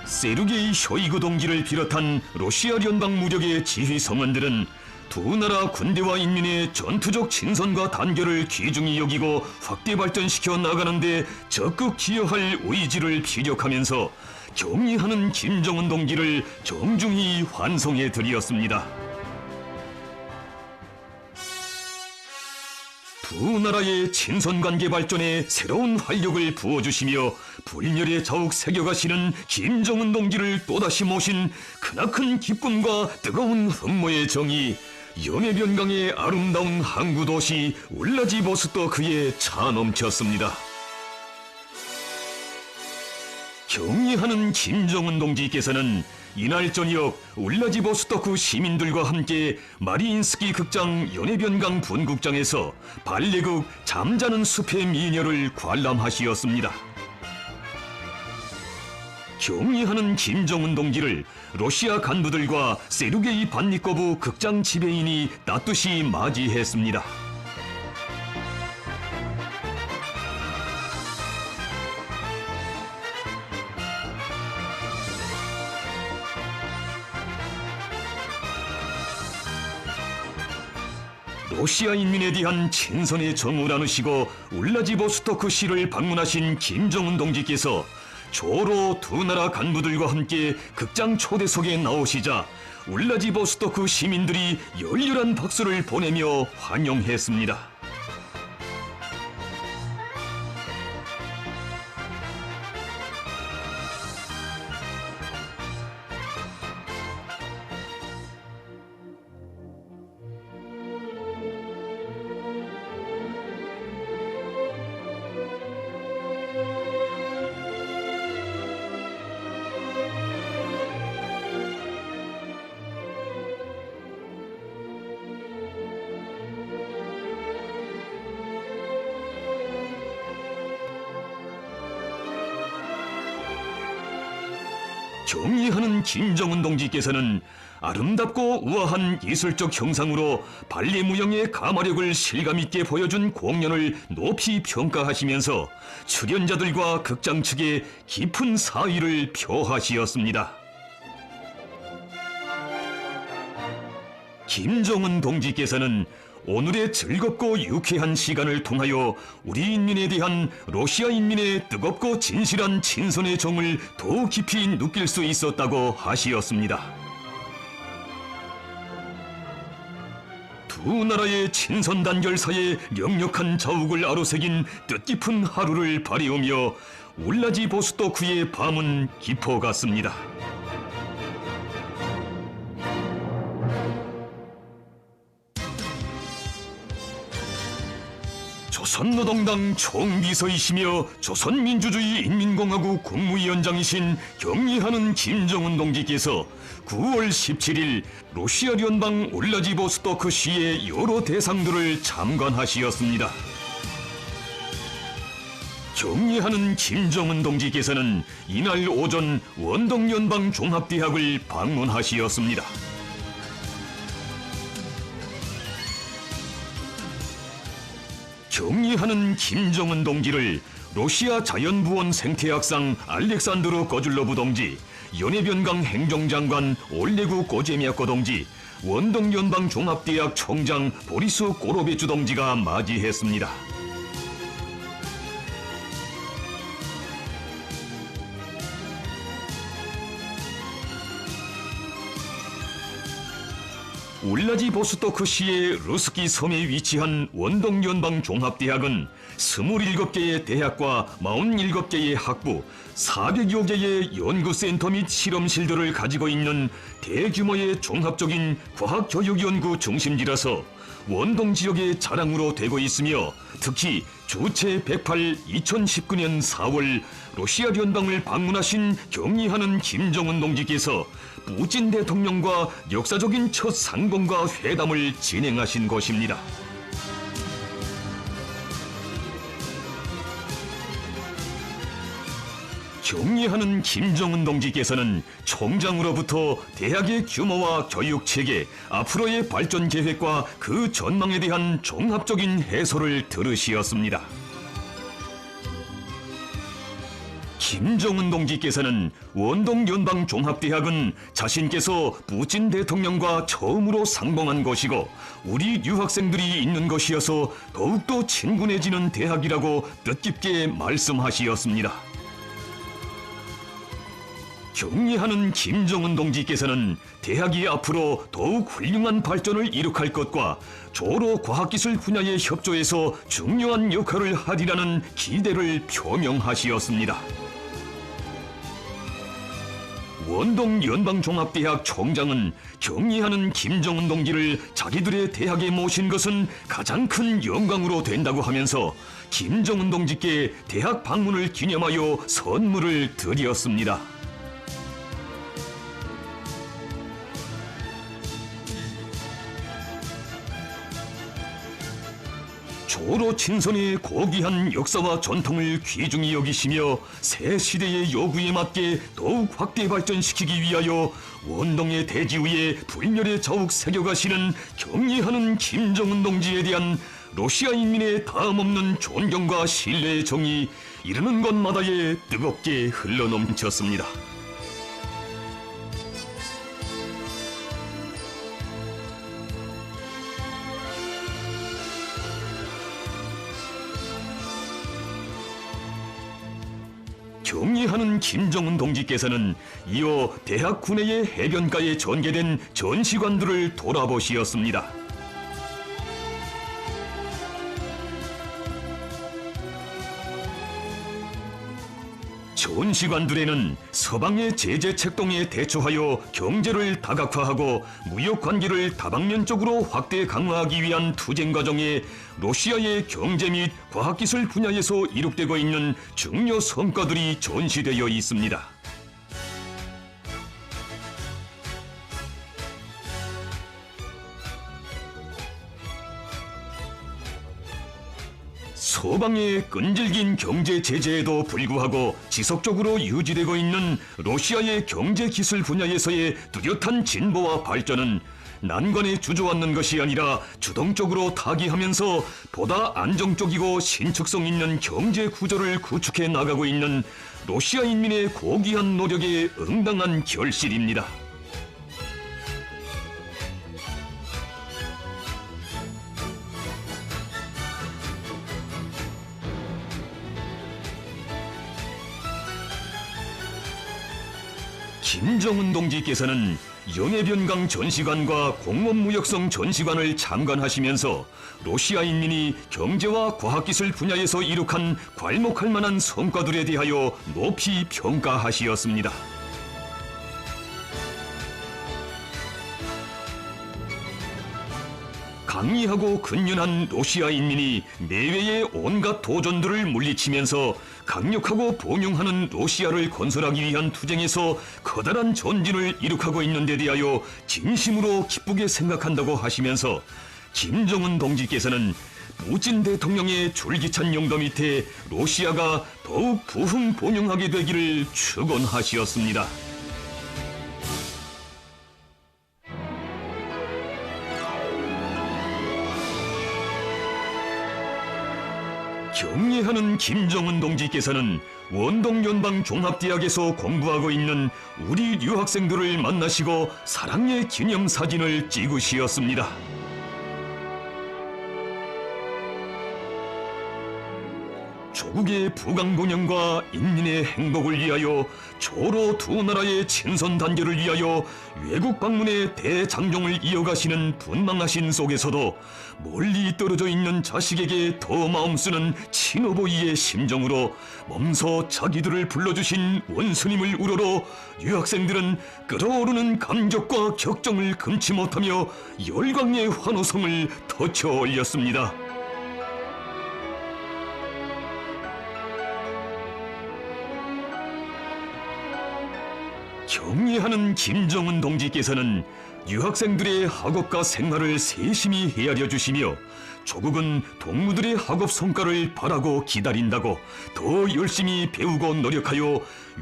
세르게이 쇼이구 동지를 비롯한 러시아 연방 무력의 지휘 성원들은 두 나라 군대와 인민의 전투적 친선과 단결을 귀중히 여기고 확대 발전시켜 나가는데 적극 기여할 의지를 피력하면서 경의하는 김정은 동지를 정중히 환송해 드렸습니다. 두 나라의 친선관계 발전에 새로운 활력을 부어주시며 불멸의 자욱 새겨가시는 김정은 동지를 또다시 모신 크나큰 기쁨과 뜨거운 흠모의 정이 연해변강의 아름다운 항구 도시 울라지보스토크에 차 넘쳤습니다. 경의하는 김정은 동지께서는 이날 저녁 울라지보스토크 시민들과 함께 마리인스키 극장 연해변강 분극장에서 발레극 잠자는 숲의 미녀를 관람하시었습니다. 경의하는 김정은 동지를 러시아 간부들과 세르게이 반니코브 극장 지배인이 따뜻이 맞이했습니다. 러시아 인민에 대한 친선의 정을 나누시고 울라지보스토크시를 방문하신 김정은 동지께서 조로 두 나라 간부들과 함께 극장 초대석에 나오시자 울라지보스토크 시민들이 열렬한 박수를 보내며 환영했습니다. 경의하는 김정은 동지께서는 아름답고 우아한 예술적 형상으로 발레 무용의 가마력을 실감있게 보여준 공연을 높이 평가하시면서 출연자들과 극장 측에 깊은 사의를 표하시었습니다. 김정은 동지께서는 오늘의 즐겁고 유쾌한 시간을 통하여 우리 인민에 대한 러시아 인민의 뜨겁고 진실한 친선의 정을 더 깊이 느낄 수 있었다고 하시었습니다. 두 나라의 친선 단결사에 역력한 자욱을 아로새긴 뜻깊은 하루를 바래오며 울라지보스토크의 밤은 깊어갔습니다. 조선노동당 총비서이시며 조선민주주의 인민공화국 국무위원장이신 경의하는 김정은 동지께서 9월 17일 러시아 연방 울라지보스토크시의 여러 대상들을 참관하시었습니다. 경의하는 김정은 동지께서는 이날 오전 원동연방종합대학을 방문하시었습니다. 경의하는 김정은 동지를 러시아 자연부원 생태학상 알렉산드르 거줄로브 동지, 연해변강 행정장관 올레구 꼬제미아코 동지, 원동연방종합대학 총장 보리스 고로베추 동지가 맞이했습니다. 울라지보스토크시의 루스키 섬에 위치한 원동연방종합대학은 27개의 대학과 47개의 학부, 400여 개의 연구센터 및 실험실들을 가지고 있는 대규모의 종합적인 과학교육연구 중심지라서 원동 지역의 자랑으로 되고 있으며 특히 주체 108 2019년 4월 러시아 연방을 방문하신 경의하는 김정은 동지께서 푸틴 대통령과 역사적인 첫 상봉과 회담을 진행하신 것입니다. 격리하는 김정은 동지께서는 총장으로부터 대학의 규모와 교육 체계, 앞으로의 발전 계획과 그 전망에 대한 종합적인 해설을 들으시었습니다. 김정은 동지께서는 원동연방종합대학은 자신께서 푸틴 대통령과 처음으로 상봉한 것이고 우리 유학생들이 있는 것이어서 더욱더 친근해지는 대학이라고 뜻깊게 말씀하시었습니다. 격리하는 김정은 동지께서는 대학이 앞으로 더욱 훌륭한 발전을 이룩할 것과 조로 과학기술 분야의 협조에서 중요한 역할을 하리라는 기대를 표명하시었습니다. 원동연방종합대학 총장은 격리하는 김정은 동지를 자기들의 대학에 모신 것은 가장 큰 영광으로 된다고 하면서 김정은 동지께 대학 방문을 기념하여 선물을 드렸습니다. 조로 친선의 고귀한 역사와 전통을 귀중히 여기시며 새 시대의 요구에 맞게 더욱 확대 발전시키기 위하여 원동의 대지 위에 불멸의 자욱 새겨가시는 격리하는 김정은 동지에 대한 러시아 인민의 다음없는 존경과 신뢰의 정이 이르는 곳마다에 뜨겁게 흘러넘쳤습니다. 격리하는 김정은 동지께서는 이어 대학 군내의 해변가에 전개된 전시관들을 돌아보시었습니다. 전시관들에는 서방의 제재 책동에 대처하여 경제를 다각화하고 무역 관계를 다방면적으로 확대 강화하기 위한 투쟁 과정에 러시아의 경제 및 과학기술 분야에서 이룩되고 있는 중요 성과들이 전시되어 있습니다. 서방의 끈질긴 경제 제재에도 불구하고 지속적으로 유지되고 있는 러시아의 경제 기술 분야에서의 뚜렷한 진보와 발전은 난관에 주저앉는 것이 아니라 주동적으로 타기하면서 보다 안정적이고 신축성 있는 경제 구조를 구축해 나가고 있는 러시아 인민의 고귀한 노력에 응당한 결실입니다. 김정은 동지께서는 영해변강 전시관과 공업무역성 전시관을 참관하시면서 러시아 인민이 경제와 과학기술 분야에서 이룩한 괄목할 만한 성과들에 대하여 높이 평가하시었습니다. 강리하고 근면한 러시아 인민이 내외의 온갖 도전들을 물리치면서 강력하고 봉용하는 러시아를 건설하기 위한 투쟁에서 커다란 전진을 이룩하고 있는 데 대하여 진심으로 기쁘게 생각한다고 하시면서 김정은 동지께서는 푸틴 대통령의 줄기찬 영도 밑에 러시아가 더욱 부흥번영하게 되기를 축원하시었습니다. 격리하는 김정은 동지께서는 원동연방종합대학에서 공부하고 있는 우리 유학생들을 만나시고 사랑의 기념사진을 찍으시었습니다. 조국의 부강번영과 인민의 행복을 위하여 조로 두 나라의 친선 단결을 위하여 외국 방문의 대장정을 이어가시는 분망하신 속에서도 멀리 떨어져 있는 자식에게 더 마음 쓰는 친어버이의 심정으로 몸소 자기들을 불러주신 원스님을 우러러 유학생들은 끓어오르는 감격과 격정을 금치 못하며 열광의 환호성을 터쳐 올렸습니다. 경의하는 김정은 동지께서는 유학생들의 학업과 생활을 세심히 헤아려 주시며 조국은 동무들의 학업 성과를 바라고 기다린다고 더 열심히 배우고 노력하여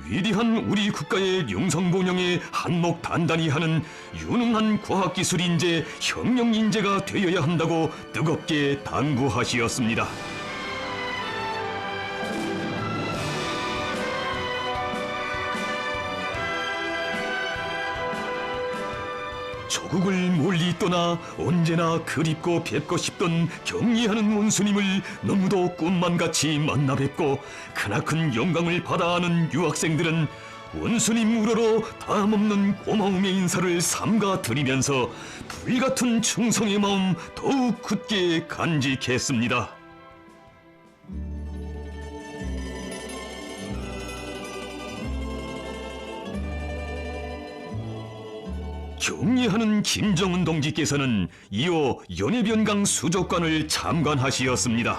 위대한 우리 국가의 영성본영에 한몫 단단히 하는 유능한 과학기술 인재, 혁명 인재가 되어야 한다고 뜨겁게 당부하시었습니다. 조국을 멀리 떠나 언제나 그립고 뵙고 싶던 경의하는 원수님을 너무도 꿈만같이 만나 뵙고 크나큰 영광을 받아하는 유학생들은 원수님 우러러 다함없는 고마움의 인사를 삼가 드리면서 불같은 충성의 마음 더욱 굳게 간직했습니다. 경의하는 김정은 동지께서는 이어 연해변강 수족관을 참관하시었습니다.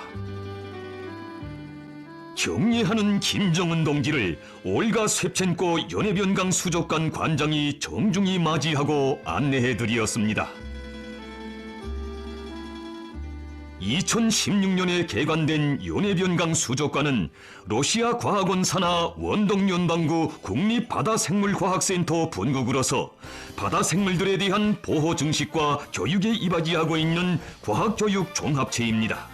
경의하는 김정은 동지를 올가 쇠첸코 연해변강 수족관 관장이 정중히 맞이하고 안내해드리었습니다. 2016년에 개관된 연해변강 수족관은 러시아 과학원 산하 원동연방구 국립바다생물과학센터 본국으로서 바다생물들에 대한 보호 증식과 교육에 이바지하고 있는 과학교육 종합체입니다.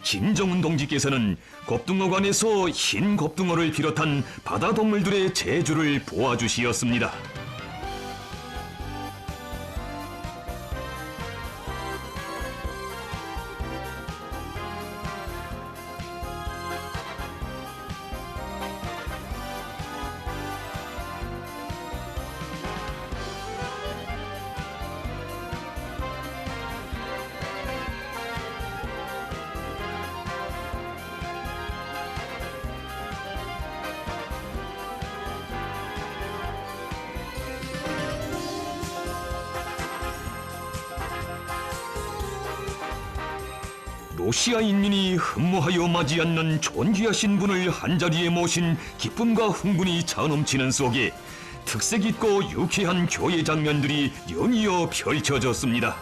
김정은 동지께서는 겁등어관에서 흰 겁등어를 비롯한 바다동물들의 제주를 보아주시었습니다. 러시아 인민이 흠모하여 맞이 않는 존귀하신 분을 한자리에 모신 기쁨과 흥분이 차넘치는 속에 특색 있고 유쾌한 교회 장면들이 연이어 펼쳐졌습니다.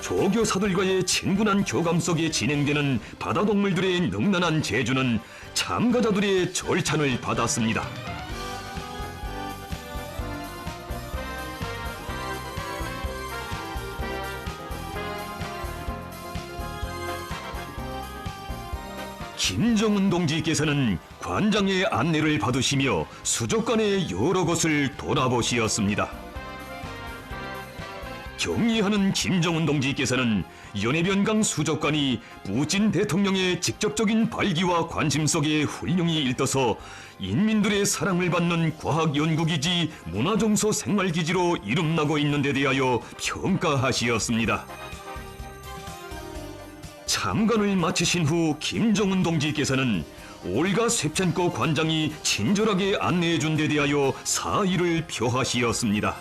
조교사들과의 친근한 교감 속에 진행되는 바다동물들의 능란한 제주는 참가자들의 절찬을 받았습니다. 김정은 동지께서는 관장의 안내를 받으시며 수족관의 여러 곳을 돌아보시었습니다. 경의하는 김정은 동지께서는 연해변강 수족관이 푸틴 대통령의 직접적인 발기와 관심 속에 훌륭히 일떠서 인민들의 사랑을 받는 과학연구기지, 문화정서 생활기지로 이름나고 있는 데 대하여 평가하시었습니다. 참관을 마치신 후 김정은 동지께서는 올가 쇠첸코 관장이 친절하게 안내해준 데 대하여 사의를 표하시었습니다.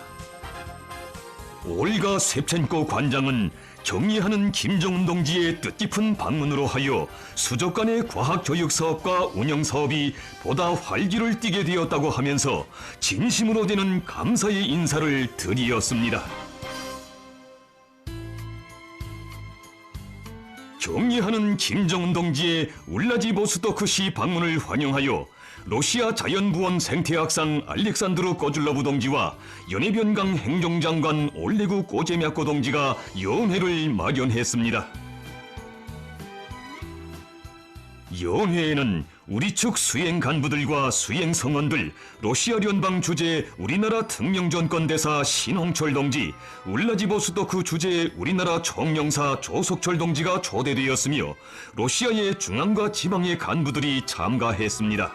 올가 쇠첸코 관장은 경의하는 김정은 동지의 뜻깊은 방문으로 하여 수족관의 과학교육 사업과 운영 사업이 보다 활기를 띠게 되었다고 하면서 진심으로 되는 감사의 인사를 드리었습니다. 경의하는 김정은 동지의 울라지보스토크시 방문을 환영하여 러시아 자연부원 생태학상 알렉산드르 꼬줄로브 동지와 연해변강 행정장관 올레구 꼬제미아코 동지가 연회를 마련했습니다. 연회에는 우리 측 수행 간부들과 수행 성원들, 러시아聯邦 주재 우리나라 특명전권대사 신홍철 동지, 울라지보스토크 주재 우리나라 총영사 조석철 동지가 초대되었으며 러시아의 중앙과 지방의 간부들이 참가했습니다.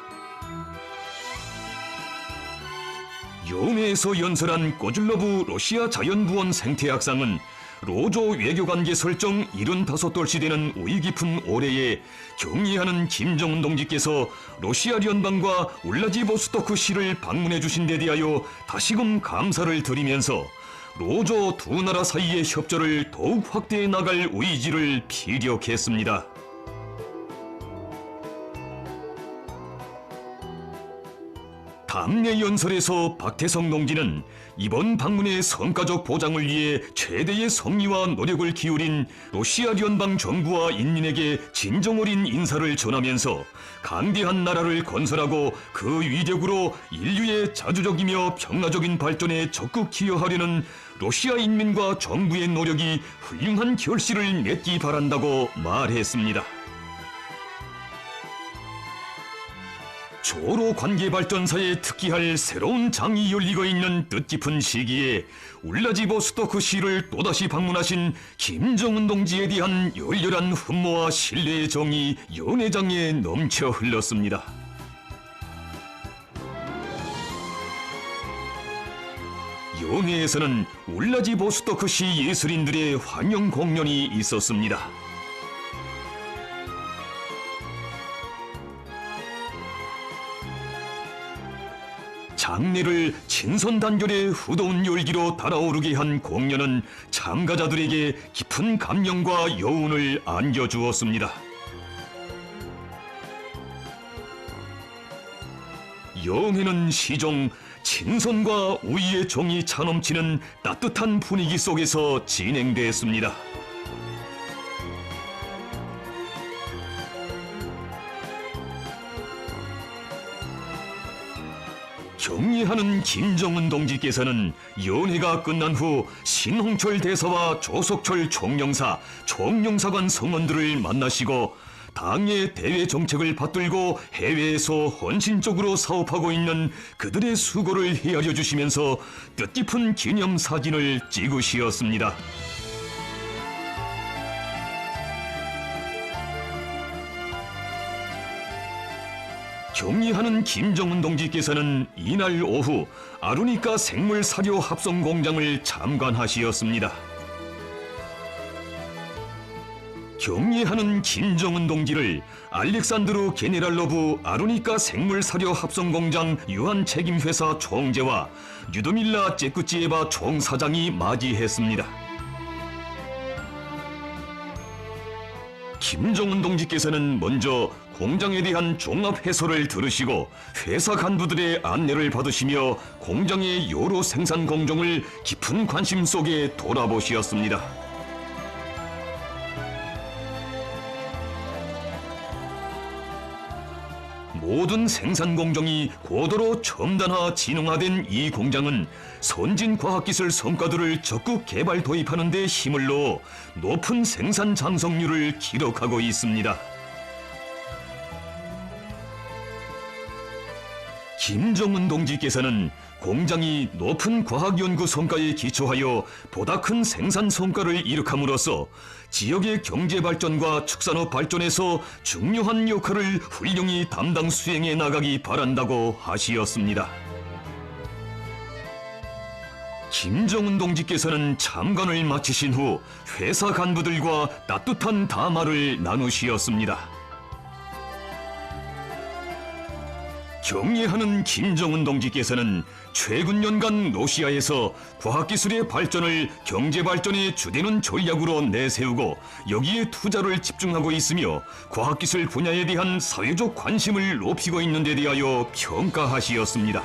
연회에서 연설한 꼬줄로브 러시아 자연부원 생태학상은 로조 외교관계 설정 75돌시 되는 의의 깊은 올해에 경의하는 김정은 동지께서 러시아聯邦과 울라지보스토크 시를 방문해 주신 데 대하여 다시금 감사를 드리면서 로조 두 나라 사이의 협조를 더욱 확대해 나갈 의지를 피력했습니다. 당내 연설에서 박태성 농지는 이번 방문의 성과적 보장을 위해 최대의 성의와 노력을 기울인 러시아 연방 정부와 인민에게 진정 어린 인사를 전하면서 강대한 나라를 건설하고 그 위력으로 인류의 자주적이며 평화적인 발전에 적극 기여하려는 러시아 인민과 정부의 노력이 훌륭한 결실을 맺기 바란다고 말했습니다. 조로 관계 발전사에 특기할 새로운 장이 열리고 있는 뜻깊은 시기에 울라지보스토크시를 또다시 방문하신 김정은 동지에 대한 열렬한 흠모와 신뢰의 정이 연회장에 넘쳐 흘렀습니다. 연회에서는 울라지보스토크시 예술인들의 환영 공연이 있었습니다. 장례를 친선단결의 후더운 열기로 달아오르게 한 공연은 참가자들에게 깊은 감명과 여운을 안겨주었습니다. 연회는 시종 친선과 우위의 정이 차넘치는 따뜻한 분위기 속에서 진행됐습니다. 경의하는 김정은 동지께서는 연회가 끝난 후 신홍철 대사와 조석철 총영사관 성원들을 만나시고 당의 대외 정책을 받들고 해외에서 헌신적으로 사업하고 있는 그들의 수고를 헤아려 주시면서 뜻깊은 기념사진을 찍으시었습니다. 경의하는 김정은 동지께서는 이날 오후 아루니카 생물 사료 합성 공장을 참관하시었습니다. 경의하는 김정은 동지를 알렉산드루 게네랄로브 아루니카 생물 사료 합성 공장 유한 책임회사 총재와 류드밀라 제크지에바 총사장이 맞이했습니다. 김정은 동지께서는 먼저 공장에 대한 종합 해설을 들으시고 회사 간부들의 안내를 받으시며 공장의 여러 생산 공정을 깊은 관심 속에 돌아보시었습니다. 모든 생산 공정이 고도로 첨단화 진흥화된 이 공장은 선진 과학기술 성과들을 적극 개발 도입하는 데 힘을 넣어 높은 생산 장성률을 기록하고 있습니다. 김정은 동지께서는 공장이 높은 과학연구 성과에 기초하여 보다 큰 생산 성과를 이룩함으로써 지역의 경제 발전과 축산업 발전에서 중요한 역할을 훌륭히 담당 수행해 나가기 바란다고 하시었습니다. 김정은 동지께서는 참관을 마치신 후 회사 간부들과 따뜻한 담화를 나누시었습니다. 경의하는 김정은 동지께서는 최근 년간 러시아에서 과학기술의 발전을 경제발전의 주되는 전략으로 내세우고 여기에 투자를 집중하고 있으며 과학기술 분야에 대한 사회적 관심을 높이고 있는 데 대하여 평가하시었습니다.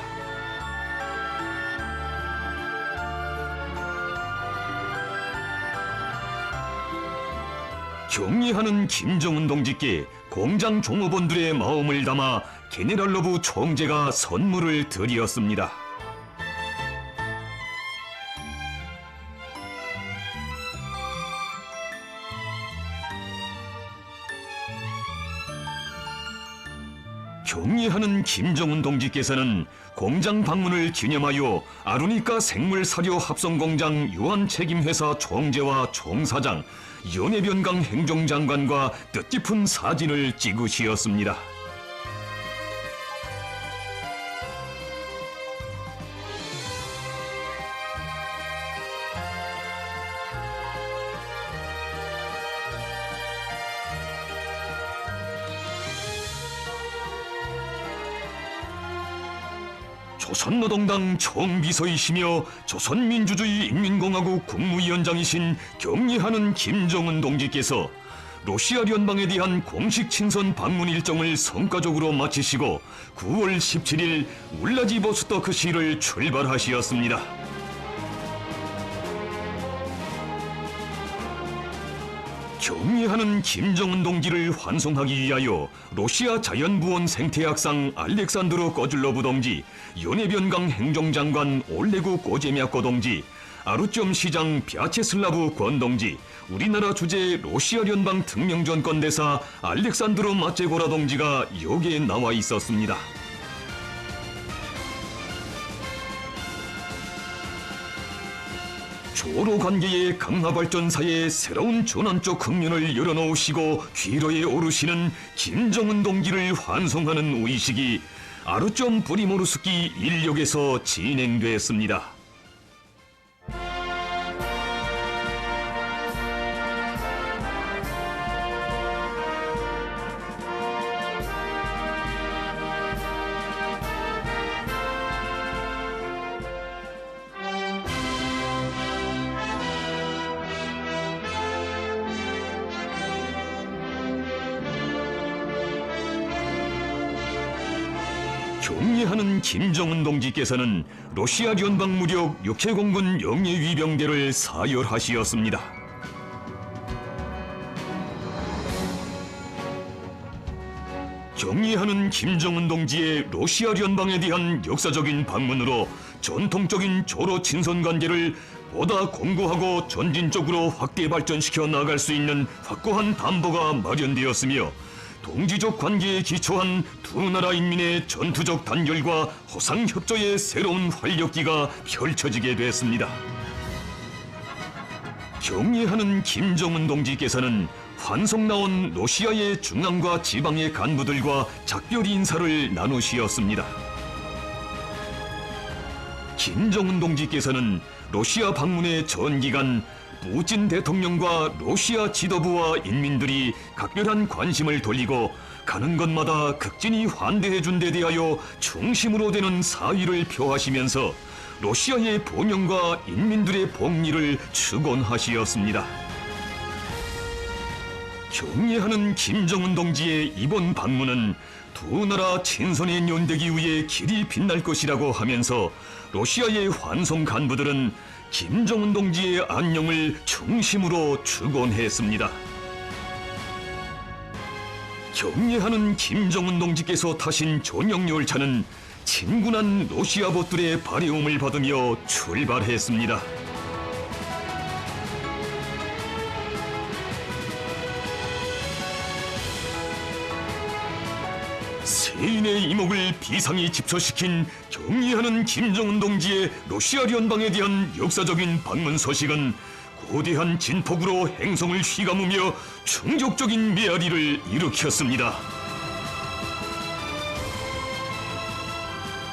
경의하는 김정은 동지께 공장 종업원들의 마음을 담아 게네랄로브 총재가 선물을 드렸습니다. 경의하는 김정은 동지께서는 공장 방문을 기념하여 아루니카 생물 사료 합성 공장 유한 책임회사 총재와 총사장, 연해변강 행정장관과 뜻깊은 사진을 찍으시었습니다. 조선노동당 총비서이시며 조선민주주의인민공화국 국무위원장이신 경례하는 김정은 동지께서 러시아 연방에 대한 공식 친선 방문 일정을 성과적으로 마치시고 9월 17일 울라디보스토크시를 출발하시었습니다. 경의하는 김정은 동지를 환송하기 위하여 러시아 자연부원 생태학상 알렉산드로 거즐로브 동지, 연해변강 행정장관 올레구 꼬제미아코 동지, 아루점 시장 벼체슬라브 권 동지, 우리나라 주재 러시아 연방 특명전권 대사 알렉산드로 마체고라 동지가 여기에 나와 있었습니다. 조로 관계의 강화 발전사에 새로운 전환적 국면을 열어놓으시고 귀로에 오르시는 김정은 동지를 환송하는 의식이 아루점 브리모르스키 인력에서 진행됐습니다. 경례하는 김정은 동지께서는 러시아 연방 무력 육해공군 영예위병대를 사열하시었습니다. 경례하는 김정은 동지의 러시아 연방에 대한 역사적인 방문으로 전통적인 조로 친선 관계를 보다 공고하고 전진적으로 확대 발전시켜 나갈 수 있는 확고한 담보가 마련되었으며 동지적 관계에 기초한 두 나라 인민의 전투적 단결과 호상 협조의 새로운 활력기가 펼쳐지게 됐습니다. 경례하는 김정은 동지께서는 환송 나온 러시아의 중앙과 지방의 간부들과 작별 인사를 나누시었습니다. 김정은 동지께서는 러시아 방문의 전 기간 푸틴 대통령과 러시아 지도부와 인민들이 각별한 관심을 돌리고 가는 곳마다 극진히 환대해준 데 대하여 중심으로 되는 사의를 표하시면서 러시아의 번영과 인민들의 복리를 축원하시었습니다. 경례하는 김정은 동지의 이번 방문은 두 나라 친선의 연대기 위해 길이 빛날 것이라고 하면서 러시아의 환송 간부들은 김정은 동지의 안녕을 중심으로 축원했습니다. 경례하는 김정은 동지께서 타신 전용 열차는 친근한 러시아 보들의 발해움을 받으며 출발했습니다. 세인의 이목을 비상히 집초시킨 경례하는 김정은 동지의 러시아 연방에 대한 역사적인 방문 소식은 거대한 진폭으로 행성을 휘감으며 충격적인 메아리를 일으켰습니다.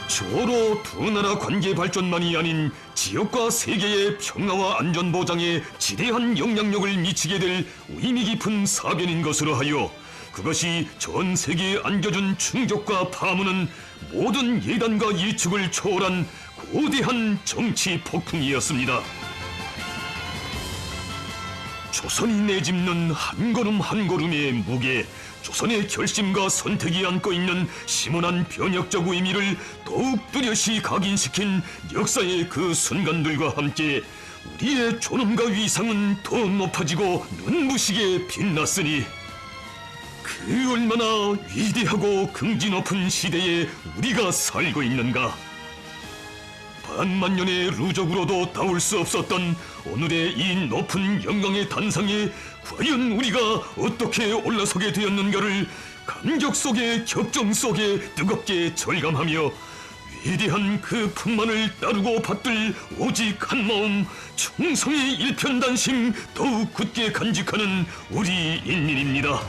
조로 두 나라 관계 발전만이 아닌 지역과 세계의 평화와 안전 보장에 지대한 영향력을 미치게 될 의미 깊은 사변인 것으로 하여 그것이 전 세계에 안겨준 충격과 파문은 모든 예단과 예측을 초월한 거대한 정치 폭풍이었습니다. 조선이 내짚는 한 걸음 한 걸음의 무게, 조선의 결심과 선택이 안고 있는 심오한 변혁적 의미를 더욱 뚜렷이 각인시킨 역사의 그 순간들과 함께 우리의 존엄과 위상은 더 높아지고 눈부시게 빛났으니 그 얼마나 위대하고 긍지 높은 시대에 우리가 살고 있는가. 반만년의 루적으로도 닿을 수 없었던 오늘의 이 높은 영광의 단상에 과연 우리가 어떻게 올라서게 되었는가를 감격 속에 격정 속에 뜨겁게 절감하며 위대한 그 풍만을 따르고 받들 오직 한 마음 충성의 일편단심 더욱 굳게 간직하는 우리 인민입니다.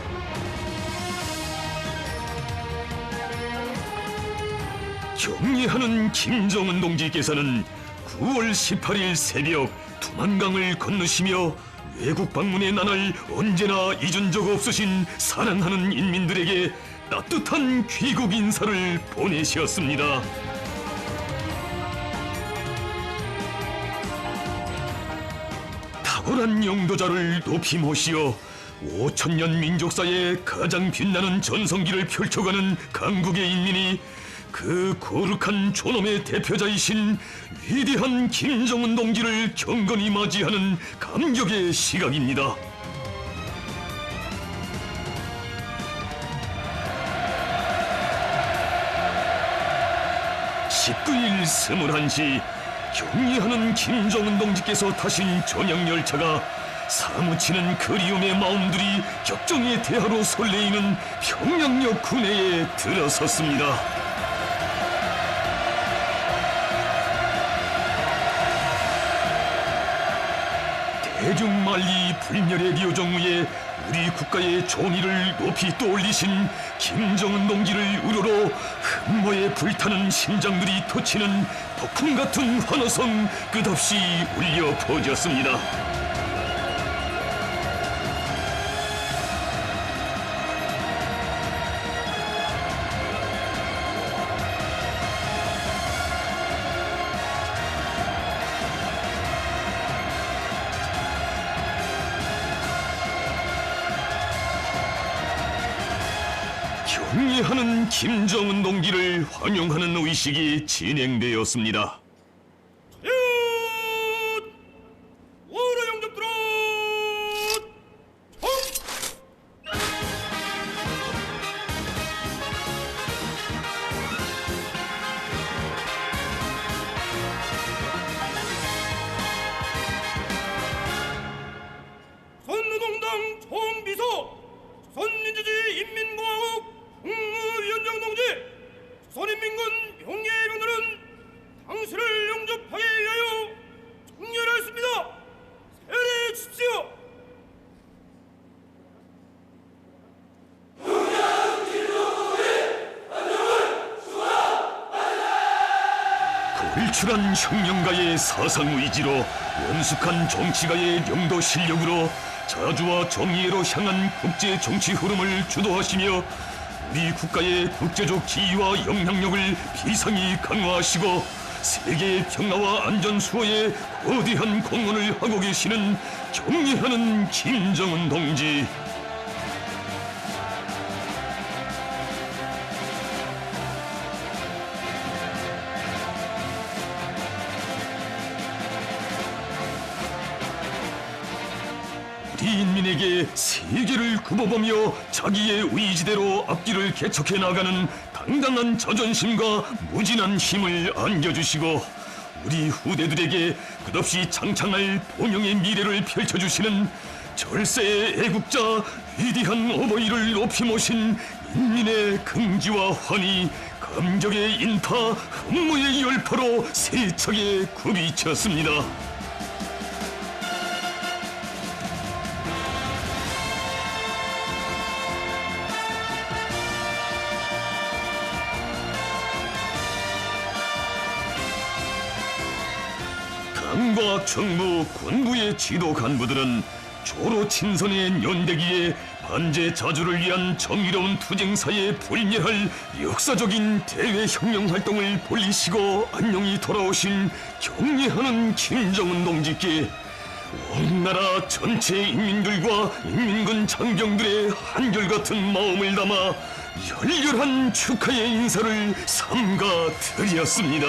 경례하는 김정은 동지께서는 9월 18일 새벽 두만강을 건너시며 외국 방문의 나날 언제나 잊은 적 없으신 사랑하는 인민들에게 따뜻한 귀국 인사를 보내셨습니다. 탁월한 영도자를 높이 모시어 5000년 민족사에 가장 빛나는 전성기를 펼쳐가는 강국의 인민이 그 거룩한 존엄의 대표자이신 위대한 김정은 동지를 경건히 맞이하는 감격의 시각입니다. (19일) 21시 경의하는 김정은 동지께서 타신 전향열차가 사무치는 그리움의 마음들이 격정의 대하로 설레이는 평양역 구내에 들어섰습니다. 대중만리 불멸의 묘정 위에 우리 국가의 존의를 높이 떠올리신 김정은 동지를 우러러 흠모에 불타는 심장들이 터치는 폭풍 같은 환호성 끝없이 울려 퍼졌습니다. 경의하는 김정은 동지를 환영하는 의식이 진행되었습니다. 오라 영접들아! 선노동당 총비서 조선민주주의 인민공화국 국무위원장 동지, 조선인민군 명예병들은 당신을 영접하기 위하여 청렬하였습니다. 세례해 주십시오. 걸출한 혁명가의 사상의지로 원숙한 정치가의 영도 실력으로 자주와 정의로 향한 국제 정치 흐름을 주도하시며 우리 국가의 국제적 지위와 영향력을 비상히 강화하시고 세계의 평화와 안전 수호에 거대한 공헌을 하고 계시는 경의하는 김정은 동지. 우리 인민에게 세계를 굽어보며 자기의 의지대로 앞길을 개척해 나가는 당당한 자존심과 무진한 힘을 안겨주시고 우리 후대들에게 끝없이 장창할 본영의 미래를 펼쳐주시는 절세의 애국자 위대한 어버이를 높이 모신 인민의 긍지와 환희, 감격의 인파, 흠모의 열파로 세차게 굽이쳤습니다. 당과 정부, 군부의 지도 간부들은 조로 친선의 연대기에 반제 자주를 위한 정의로운 투쟁사에 불멸할 역사적인 대외혁명 활동을 벌리시고 안녕히 돌아오신 경의하는 김정은 동지께 온 나라 전체 인민들과 인민군 장병들의 한결같은 마음을 담아 열렬한 축하의 인사를 삼가 드렸습니다.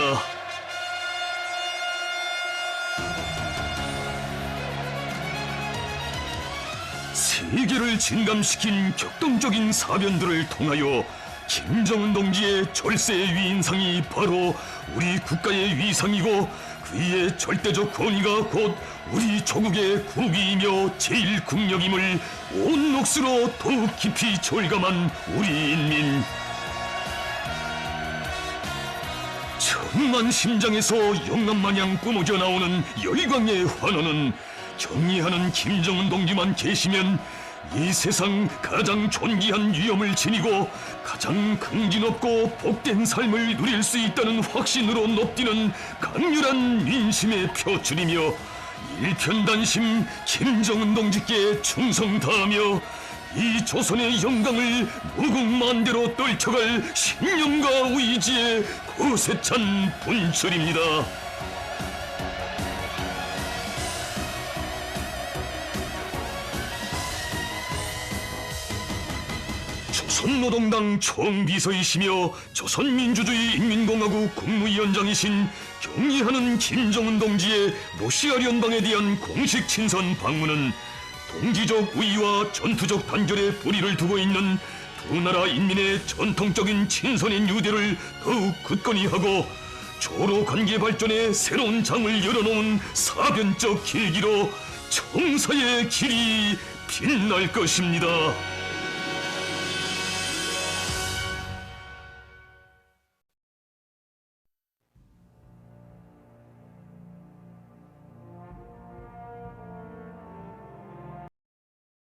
세계를 진감시킨 격동적인 사변들을 통하여 김정은 동지의 절세의 위인상이 바로 우리 국가의 위상이고 그의 절대적 권위가 곧 우리 조국의 국위이며 제1국력임을 온 몫으로 더욱 깊이 절감한 우리 인민. 천만 심장에서 영남마냥 뿜어져 나오는 열광의 환호는 경의하는 김정은 동지만 계시면 이 세상 가장 존귀한 위엄을 지니고 가장 긍지높고 복된 삶을 누릴 수 있다는 확신으로 높디는 강렬한 민심의 표출이며 일편단심 김정은 동지께 충성 다하며 이 조선의 영광을 무궁만대로 떨쳐갈 신념과 의지의 거세찬 분출입니다. 조선노동당 총비서이시며 조선민주주의 인민공화국 국무위원장이신 경의하는 김정은 동지의 러시아 연방에 대한 공식 친선 방문은 동지적 우위와 전투적 단결에 뿌리를 두고 있는 두 나라 인민의 전통적인 친선의 유대를 더욱 굳건히 하고 조로 관계 발전에 새로운 장을 열어놓은 사변적 길기로 청사의 길이 빛날 것입니다.